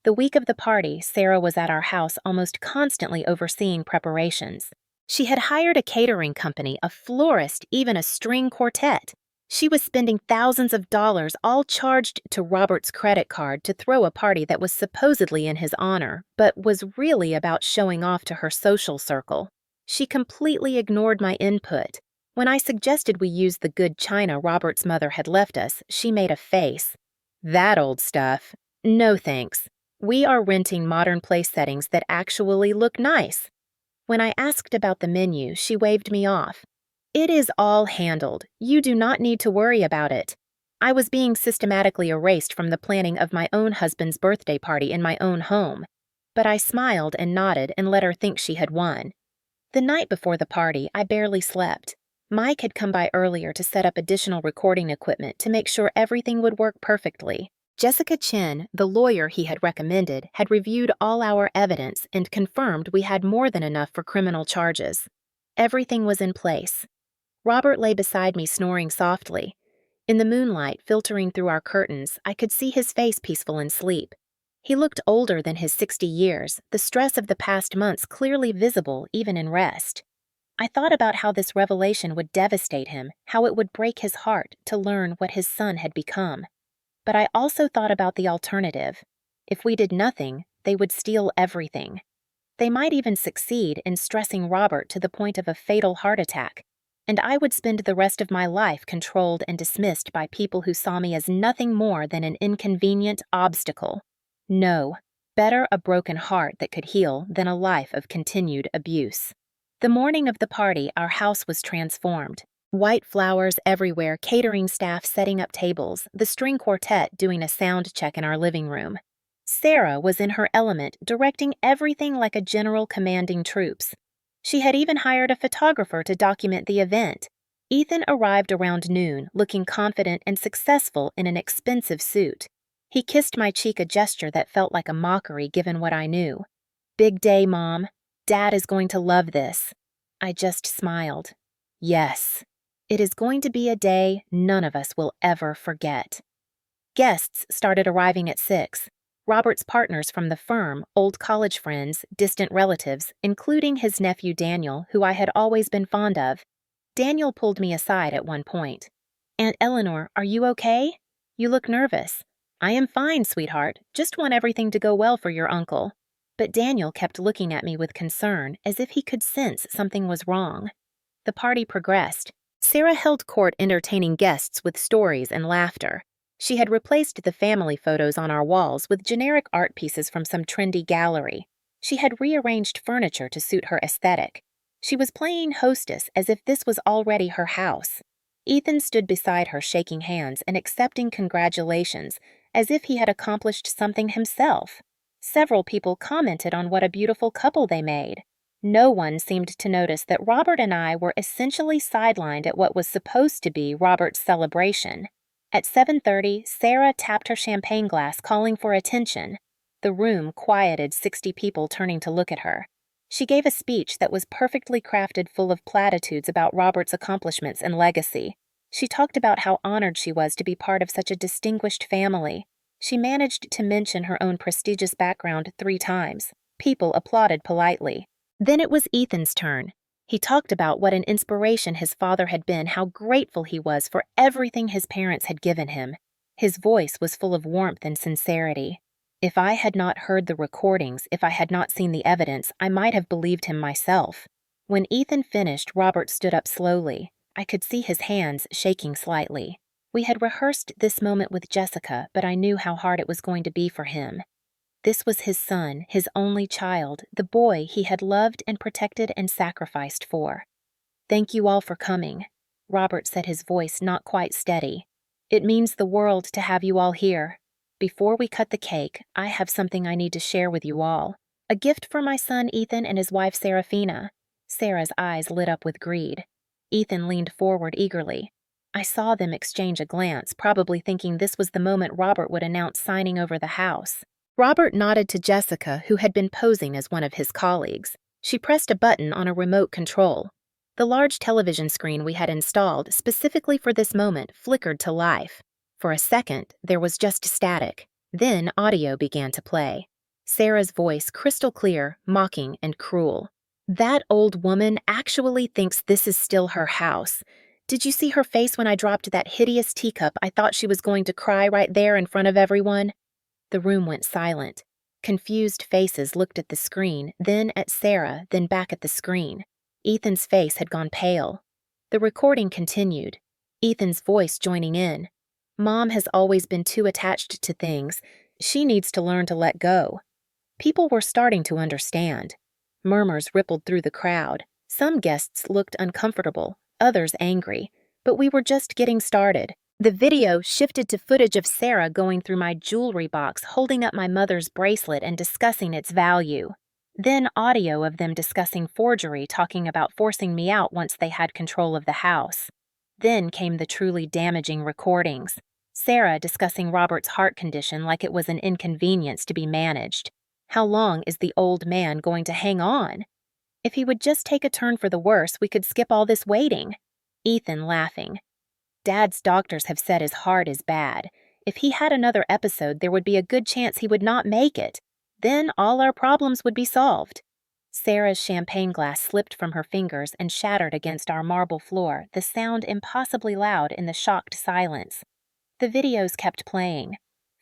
[SPEAKER 1] The week of the party, Sera was at our house almost constantly overseeing preparations. She had hired a catering company, a florist, even a string quartet. She was spending thousands of dollars, all charged to Robert's credit card, to throw a party that was supposedly in his honor, but was really about showing off to her social circle. She completely ignored my input. When I suggested we use the good china Robert's mother had left us, she made a face. "That old stuff. No thanks. We are renting modern place settings that actually look nice." When I asked about the menu, she waved me off. "It is all handled. You do not need to worry about it." I was being systematically erased from the planning of my own husband's birthday party in my own home. But I smiled and nodded and let her think she had won. The night before the party, I barely slept. Mike had come by earlier to set up additional recording equipment to make sure everything would work perfectly. Jessica Chin, the lawyer he had recommended, had reviewed all our evidence and confirmed we had more than enough for criminal charges. Everything was in place. Robert lay beside me snoring softly. In the moonlight filtering through our curtains, I could see his face peaceful in sleep. He looked older than his 60 years, the stress of the past months clearly visible even in rest. I thought about how this revelation would devastate him, how it would break his heart to learn what his son had become. But I also thought about the alternative. If we did nothing, they would steal everything. They might even succeed in stressing Robert to the point of a fatal heart attack, and I would spend the rest of my life controlled and dismissed by people who saw me as nothing more than an inconvenient obstacle. No, better a broken heart that could heal than a life of continued abuse. The morning of the party, our house was transformed. White flowers everywhere, catering staff setting up tables, the string quartet doing a sound check in our living room. Sera was in her element, directing everything like a general commanding troops. She had even hired a photographer to document the event. Ethan arrived around noon, looking confident and successful in an expensive suit. He kissed my cheek, a gesture that felt like a mockery given what I knew. "Big day, Mom. Dad is going to love this." I just smiled. Yes. It is going to be a day none of us will ever forget. Guests started arriving at 6. Robert's partners from the firm, old college friends, distant relatives, including his nephew Daniel, who I had always been fond of. Daniel pulled me aside at one point. "Aunt Eleanor, are you okay? You look nervous." "I am fine, sweetheart. Just want everything to go well for your uncle." But Daniel kept looking at me with concern, as if he could sense something was wrong. The party progressed. Sera held court, entertaining guests with stories and laughter. She had replaced the family photos on our walls with generic art pieces from some trendy gallery. She had rearranged furniture to suit her aesthetic. She was playing hostess as if this was already her house. Ethan stood beside her, shaking hands and accepting congratulations, as if he had accomplished something himself. Several people commented on what a beautiful couple they made. No one seemed to notice that Robert and I were essentially sidelined at what was supposed to be Robert's celebration. At 7:30, Sera tapped her champagne glass, calling for attention. The room quieted, 60 people turning to look at her. She gave a speech that was perfectly crafted, full of platitudes about Robert's accomplishments and legacy. She talked about how honored she was to be part of such a distinguished family. She managed to mention her own prestigious background 3 times. People applauded politely. Then it was Ethan's turn. He talked about what an inspiration his father had been, how grateful he was for everything his parents had given him. His voice was full of warmth and sincerity. If I had not heard the recordings, if I had not seen the evidence, I might have believed him myself. When Ethan finished, Robert stood up slowly. I could see his hands shaking slightly. We had rehearsed this moment with Jessica, but I knew how hard it was going to be for him. This was his son, his only child, the boy he had loved and protected and sacrificed for. "Thank you all for coming," Robert said, his voice not quite steady. "It means the world to have you all here. Before we cut the cake, I have something I need to share with you all. A gift for my son Ethan and his wife Serafina." Sarah's eyes lit up with greed. Ethan leaned forward eagerly. I saw them exchange a glance, probably thinking this was the moment Robert would announce signing over the house. Robert nodded to Jessica, who had been posing as one of his colleagues. She pressed a button on a remote control. The large television screen we had installed specifically for this moment flickered to life. For a second, there was just static. Then audio began to play. Sarah's voice crystal clear, mocking, and cruel. "That old woman actually thinks this is still her house. Did you see her face when I dropped that hideous teacup? I thought she was going to cry right there in front of everyone." The room went silent. Confused faces looked at the screen, then at Sera, then back at the screen. Ethan's face had gone pale. The recording continued, Ethan's voice joining in. "Mom has always been too attached to things. She needs to learn to let go." People were starting to understand. Murmurs rippled through the crowd. Some guests looked uncomfortable, others angry. But we were just getting started. The video shifted to footage of Sera going through my jewelry box, holding up my mother's bracelet and discussing its value. Then audio of them discussing forgery, talking about forcing me out once they had control of the house. Then came the truly damaging recordings. Sera discussing Robert's heart condition like it was an inconvenience to be managed. How long is the old man going to hang on? If he would just take a turn for the worse, we could skip all this waiting. Ethan laughing. "Dad's doctors have said his heart is bad. If he had another episode, there would be a good chance he would not make it. Then all our problems would be solved." Sarah's champagne glass slipped from her fingers and shattered against our marble floor, the sound impossibly loud in the shocked silence. The videos kept playing.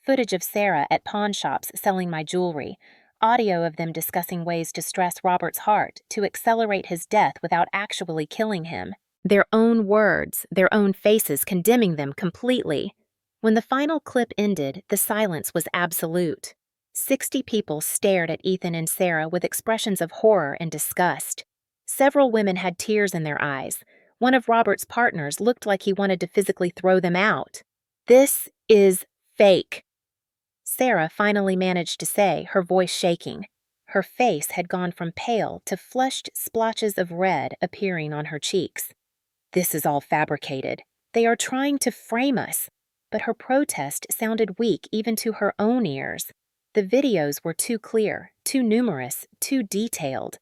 [SPEAKER 1] Footage of Sera at pawn shops selling my jewelry. Audio of them discussing ways to stress Robert's heart, to accelerate his death without actually killing him. Their own words, their own faces condemning them completely. When the final clip ended, the silence was absolute. 60 people stared at Ethan and Sera with expressions of horror and disgust. Several women had tears in their eyes. One of Robert's partners looked like he wanted to physically throw them out. "This is fake," Sera finally managed to say, her voice shaking. Her face had gone from pale to flushed splotches of red appearing on her cheeks. "This is all fabricated. They are trying to frame us." But her protest sounded weak even to her own ears. The videos were too clear, too numerous, too detailed.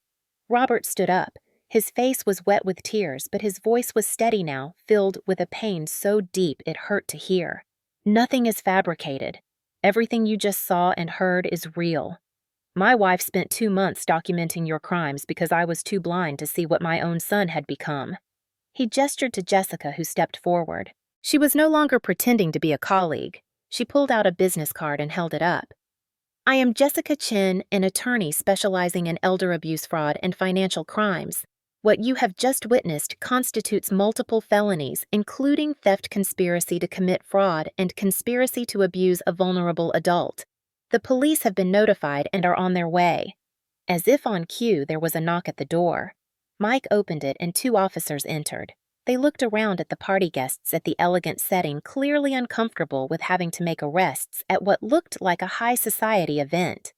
[SPEAKER 1] Robert stood up. His face was wet with tears, but his voice was steady now, filled with a pain so deep it hurt to hear. "Nothing is fabricated. Everything you just saw and heard is real. My wife spent 2 months documenting your crimes because I was too blind to see what my own son had become." He gestured to Jessica, who stepped forward. She was no longer pretending to be a colleague. She pulled out a business card and held it up. "I am Jessica Chin, an attorney specializing in elder abuse fraud and financial crimes. What you have just witnessed constitutes multiple felonies, including theft conspiracy to commit fraud and conspiracy to abuse a vulnerable adult. The police have been notified and are on their way." As if on cue, there was a knock at the door. Mike opened it and 2 officers entered. They looked around at the party guests at the elegant setting, clearly uncomfortable with having to make arrests at what looked like a high society event.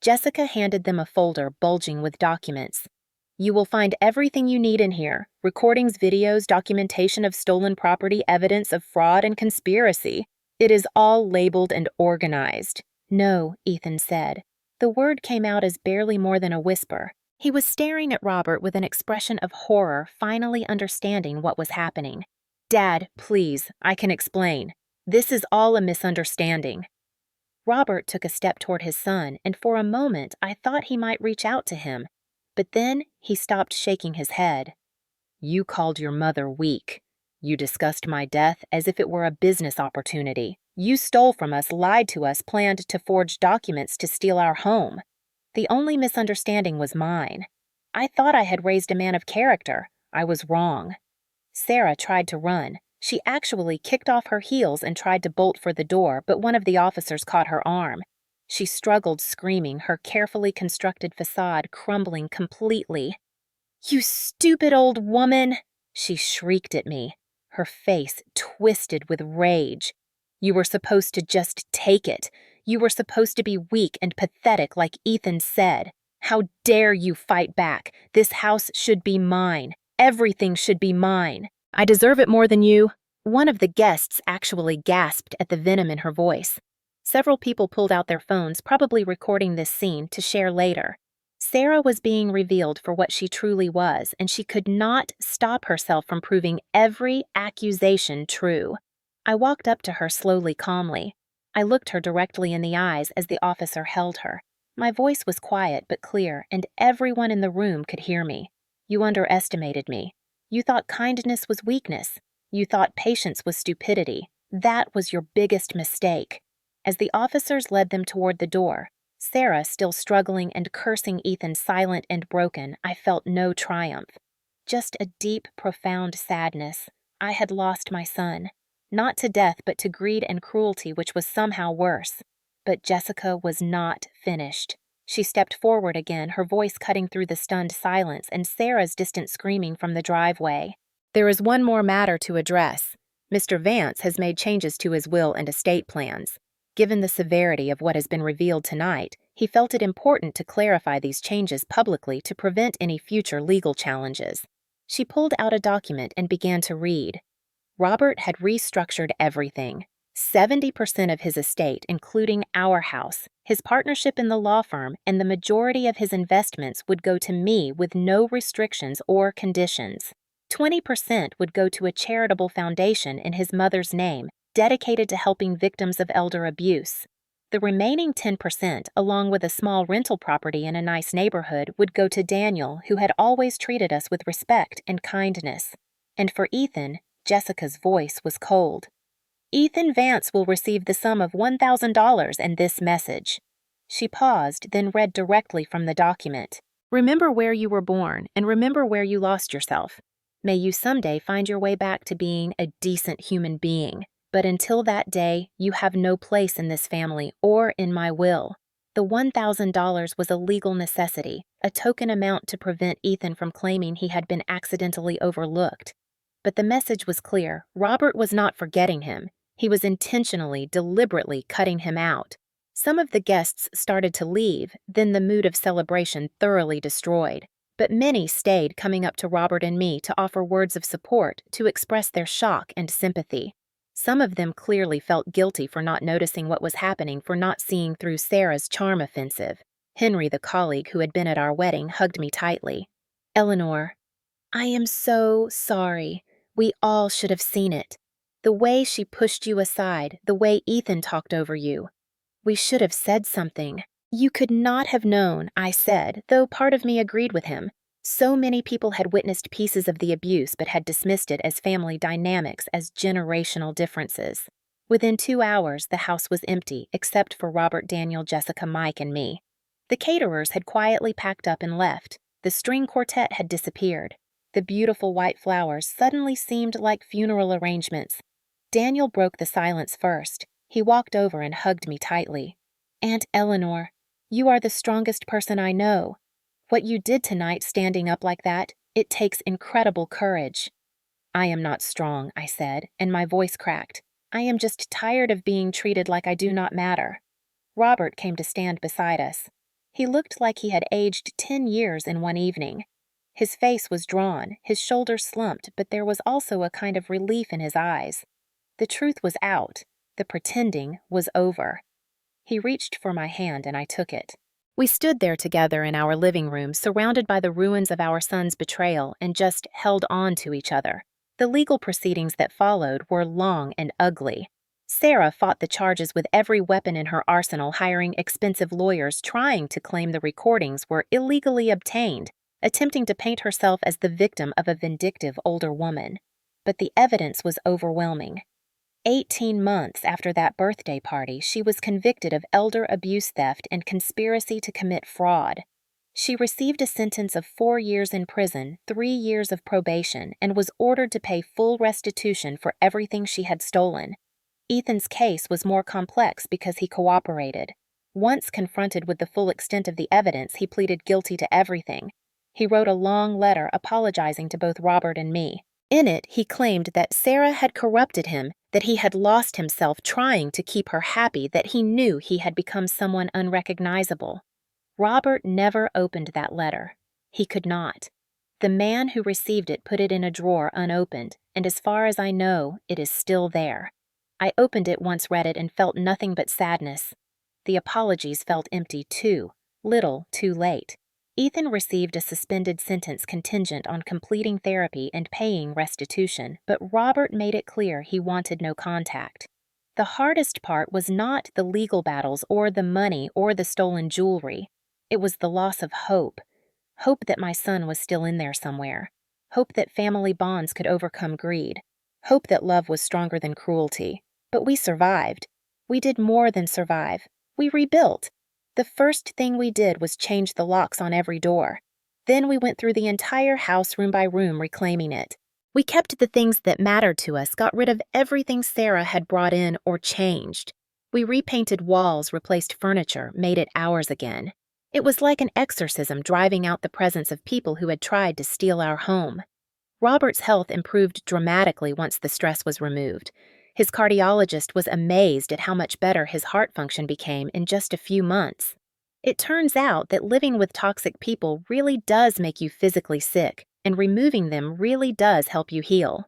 [SPEAKER 1] Jessica handed them a folder bulging with documents. "You will find everything you need in here: recordings, videos, documentation of stolen property, evidence of fraud and conspiracy. It is all labeled and organized." "No," Ethan said. The word came out as barely more than a whisper. He was staring at Robert with an expression of horror, finally understanding what was happening. "Dad, please, I can explain. This is all a misunderstanding." Robert took a step toward his son, and for a moment I thought he might reach out to him. But then he stopped shaking his head. "You called your mother weak. You discussed my death as if it were a business opportunity. You stole from us, lied to us, planned to forge documents to steal our home. The only misunderstanding was mine. I thought I had raised a man of character. I was wrong." Sera tried to run. She actually kicked off her heels and tried to bolt for the door, but one of the officers caught her arm. She struggled, screaming, her carefully constructed facade crumbling completely. "You stupid old woman!" she shrieked at me, her face twisted with rage. "You were supposed to just take it. You were supposed to be weak and pathetic like Ethan said. How dare you fight back? This house should be mine. Everything should be mine. I deserve it more than you." One of the guests actually gasped at the venom in her voice. Several people pulled out their phones, probably recording this scene to share later. Sera was being revealed for what she truly was, and she could not stop herself from proving every accusation true. I walked up to her slowly, calmly. I looked her directly in the eyes as the officer held her. My voice was quiet but clear, and everyone in the room could hear me. "You underestimated me. You thought kindness was weakness. You thought patience was stupidity. That was your biggest mistake." As the officers led them toward the door, Sera still struggling and cursing Ethan silent and broken, I felt no triumph. Just a deep, profound sadness. I had lost my son. Not to death, but to greed and cruelty, which was somehow worse. But Jessica was not finished. She stepped forward again, her voice cutting through the stunned silence and Sera's distant screaming from the driveway. "There is one more matter to address. Mr. Vance has made changes to his will and estate plans. Given the severity of what has been revealed tonight, he felt it important to clarify these changes publicly to prevent any future legal challenges." She pulled out a document and began to read. Robert had restructured everything. 70% of his estate, including our house, his partnership in the law firm, and the majority of his investments would go to me with no restrictions or conditions. 20% would go to a charitable foundation in his mother's name, dedicated to helping victims of elder abuse. The remaining 10%, along with a small rental property in a nice neighborhood, would go to Daniel, who had always treated us with respect and kindness. And for Ethan, Jessica's voice was cold. "Ethan Vance will receive the sum of $1,000 and this message." She paused, then read directly from the document. "Remember where you were born, and remember where you lost yourself. May you someday find your way back to being a decent human being. But until that day, you have no place in this family or in my will." The $1,000 was a legal necessity, a token amount to prevent Ethan from claiming he had been accidentally overlooked. But the message was clear. Robert was not forgetting him. He was intentionally, deliberately cutting him out. Some of the guests started to leave, then the mood of celebration thoroughly destroyed. But many stayed, coming up to Robert and me to offer words of support, to express their shock and sympathy. Some of them clearly felt guilty for not noticing what was happening, for not seeing through Sera's charm offensive. Henry, the colleague who had been at our wedding, hugged me tightly. "Eleanor, I am so sorry. We all should have seen it. The way she pushed you aside, the way Ethan talked over you. We should have said something." "You could not have known," I said, though part of me agreed with him. So many people had witnessed pieces of the abuse but had dismissed it as family dynamics, as generational differences. Within 2 hours, the house was empty, except for Robert, Daniel, Jessica, Mike, and me. The caterers had quietly packed up and left. The string quartet had disappeared. The beautiful white flowers suddenly seemed like funeral arrangements. Daniel broke the silence first. He walked over and hugged me tightly. "Aunt Eleanor, you are the strongest person I know. What you did tonight, standing up like that, it takes incredible courage." "I am not strong," I said, and my voice cracked. "I am just tired of being treated like I do not matter." Robert came to stand beside us. He looked like he had aged 10 years in one evening. His face was drawn, his shoulders slumped, but there was also a kind of relief in his eyes. The truth was out. The pretending was over. He reached for my hand and I took it. We stood there together in our living room, surrounded by the ruins of our son's betrayal, and just held on to each other. The legal proceedings that followed were long and ugly. Sera fought the charges with every weapon in her arsenal, hiring expensive lawyers, trying to claim the recordings were illegally obtained, attempting to paint herself as the victim of a vindictive older woman. But the evidence was overwhelming. 18 months after that birthday party, she was convicted of elder abuse theft and conspiracy to commit fraud. She received a sentence of 4 years in prison, 3 years of probation, and was ordered to pay full restitution for everything she had stolen. Ethan's case was more complex because he cooperated. Once confronted with the full extent of the evidence, he pleaded guilty to everything. He wrote a long letter apologizing to both Robert and me. In it, he claimed that Sera had corrupted him, that he had lost himself trying to keep her happy, that he knew he had become someone unrecognizable. Robert never opened that letter. He could not. The man who received it put it in a drawer unopened, and as far as I know, it is still there. I opened it once, read it, and felt nothing but sadness. The apologies felt empty too, little too late. Ethan received a suspended sentence contingent on completing therapy and paying restitution, but Robert made it clear he wanted no contact. The hardest part was not the legal battles or the money or the stolen jewelry. It was the loss of hope. Hope that my son was still in there somewhere. Hope that family bonds could overcome greed. Hope that love was stronger than cruelty. But we survived. We did more than survive. We rebuilt. The first thing we did was change the locks on every door. Then we went through the entire house room by room, reclaiming it. We kept the things that mattered to us, got rid of everything Sera had brought in or changed. We repainted walls, replaced furniture, made it ours again. It was like an exorcism, driving out the presence of people who had tried to steal our home. Robert's health improved dramatically once the stress was removed. His cardiologist was amazed at how much better his heart function became in just a few months. It turns out that living with toxic people really does make you physically sick, and removing them really does help you heal.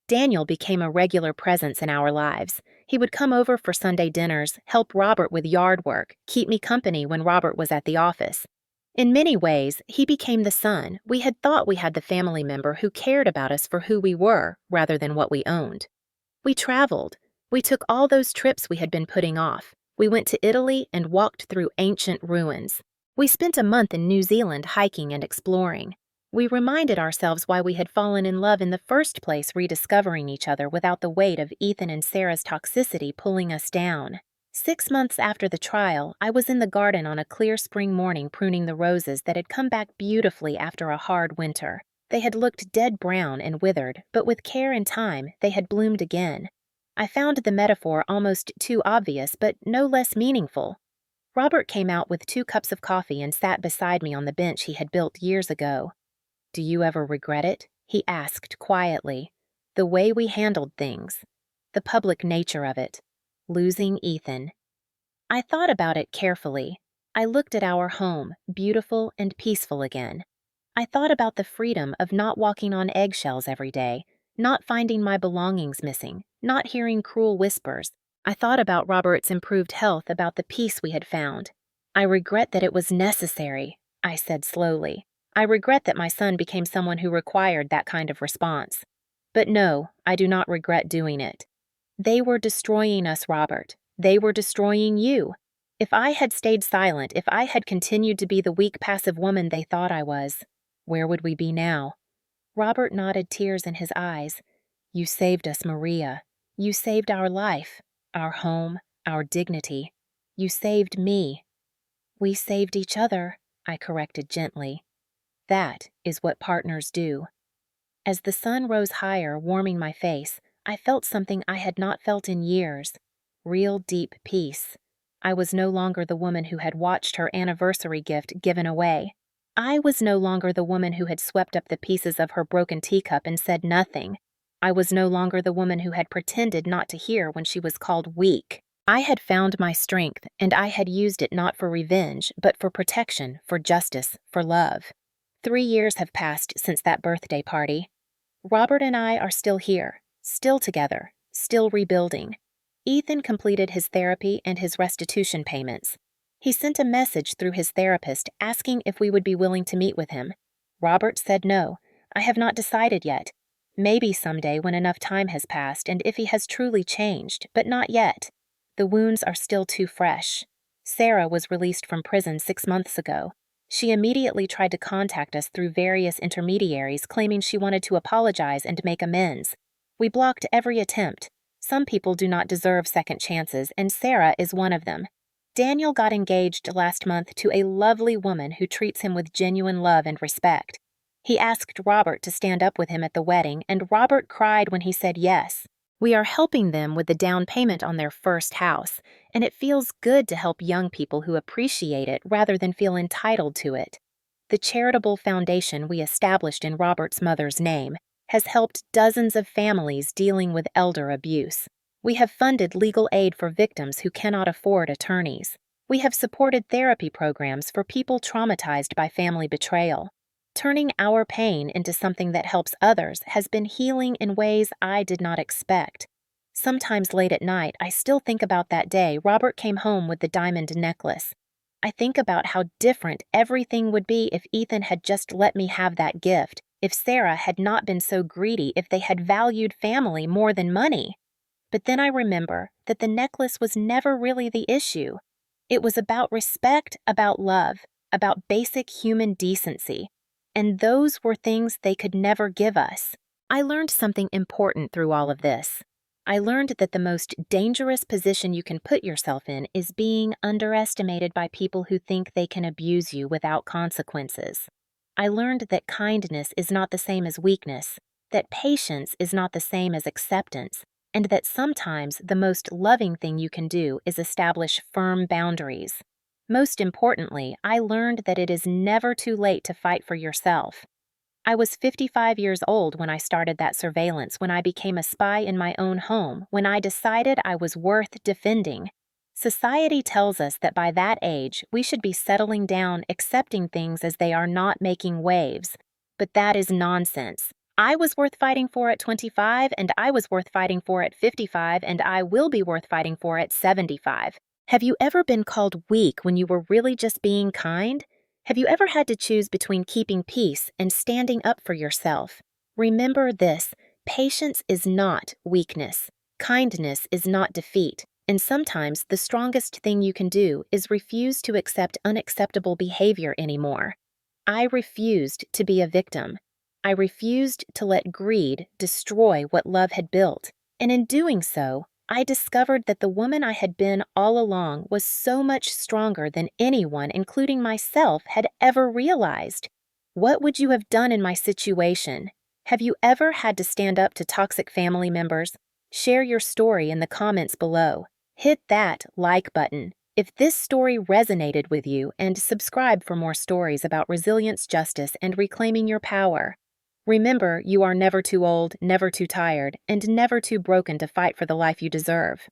[SPEAKER 1] Daniel became a regular presence in our lives. He would come over for Sunday dinners, help Robert with yard work, keep me company when Robert was at the office. In many ways, he became the son. We had thought we had the family member who cared about us for who we were rather than what we owned. We traveled. We took all those trips we had been putting off. We went to Italy and walked through ancient ruins. We spent a month in New Zealand hiking and exploring. We reminded ourselves why we had fallen in love in the first place, rediscovering each other without the weight of Ethan and Sera's toxicity pulling us down. 6 months after the trial, I was in the garden on a clear spring morning pruning the roses that had come back beautifully after a hard winter. They had looked dead brown and withered, but with care and time, they had bloomed again. I found the metaphor almost too obvious, but no less meaningful. Robert came out with 2 cups of coffee and sat beside me on the bench he had built years ago. "Do you ever regret it?" he asked quietly. "The way we handled things. The public nature of it. Losing Ethan." I thought about it carefully. I looked at our home, beautiful and peaceful again. I thought about the freedom of not walking on eggshells every day, not finding my belongings missing, not hearing cruel whispers. I thought about Robert's improved health, about the peace we had found. "I regret that it was necessary," I said slowly. "I regret that my son became someone who required that kind of response. But no, I do not regret doing it. They were destroying us, Robert. They were destroying you. If I had stayed silent, if I had continued to be the weak, passive woman they thought I was, where would we be now?" Robert nodded, tears in his eyes. "You saved us, Maria. You saved our life, our home, our dignity. You saved me." "We saved each other," I corrected gently. "That is what partners do." As the sun rose higher, warming my face, I felt something I had not felt in years. Real deep peace. I was no longer the woman who had watched her anniversary gift given away. I was no longer the woman who had swept up the pieces of her broken teacup and said nothing. I was no longer the woman who had pretended not to hear when she was called weak. I had found my strength, and I had used it not for revenge, but for protection, for justice, for love. 3 years have passed since that birthday party. Robert and I are still here, still together, still rebuilding. Ethan completed his therapy and his restitution payments. He sent a message through his therapist asking if we would be willing to meet with him. Robert said no. I have not decided yet. Maybe someday when enough time has passed and if he has truly changed, but not yet. The wounds are still too fresh. Sera was released from prison 6 months ago. She immediately tried to contact us through various intermediaries, claiming she wanted to apologize and make amends. We blocked every attempt. Some people do not deserve second chances, and Sera is one of them. Daniel got engaged last month to a lovely woman who treats him with genuine love and respect. He asked Robert to stand up with him at the wedding, and Robert cried when he said yes. We are helping them with the down payment on their first house, and it feels good to help young people who appreciate it rather than feel entitled to it. The charitable foundation we established in Robert's mother's name has helped dozens of families dealing with elder abuse. We have funded legal aid for victims who cannot afford attorneys. We have supported therapy programs for people traumatized by family betrayal. Turning our pain into something that helps others has been healing in ways I did not expect. Sometimes late at night, I still think about that day Robert came home with the diamond necklace. I think about how different everything would be if Ethan had just let me have that gift, if Sera had not been so greedy, if they had valued family more than money. But then I remember that the necklace was never really the issue. It was about respect, about love, about basic human decency. And those were things they could never give us. I learned something important through all of this. I learned that the most dangerous position you can put yourself in is being underestimated by people who think they can abuse you without consequences. I learned that kindness is not the same as weakness, that patience is not the same as acceptance, and that sometimes the most loving thing you can do is establish firm boundaries. Most importantly, I learned that it is never too late to fight for yourself. I was 55 years old when I started that surveillance, when I became a spy in my own home, when I decided I was worth defending. Society tells us that by that age, we should be settling down, accepting things as they are, not making waves. But that is nonsense. I was worth fighting for at 25, and I was worth fighting for at 55, and I will be worth fighting for at 75. Have you ever been called weak when you were really just being kind? Have you ever had to choose between keeping peace and standing up for yourself? Remember this: patience is not weakness. Kindness is not defeat. And sometimes the strongest thing you can do is refuse to accept unacceptable behavior anymore. I refused to be a victim. I refused to let greed destroy what love had built. And in doing so, I discovered that the woman I had been all along was so much stronger than anyone, including myself, had ever realized. What would you have done in my situation? Have you ever had to stand up to toxic family members? Share your story in the comments below. Hit that like button if this story resonated with you, and subscribe for more stories about resilience, justice, and reclaiming your power. Remember, you are never too old, never too tired, and never too broken to fight for the life you deserve.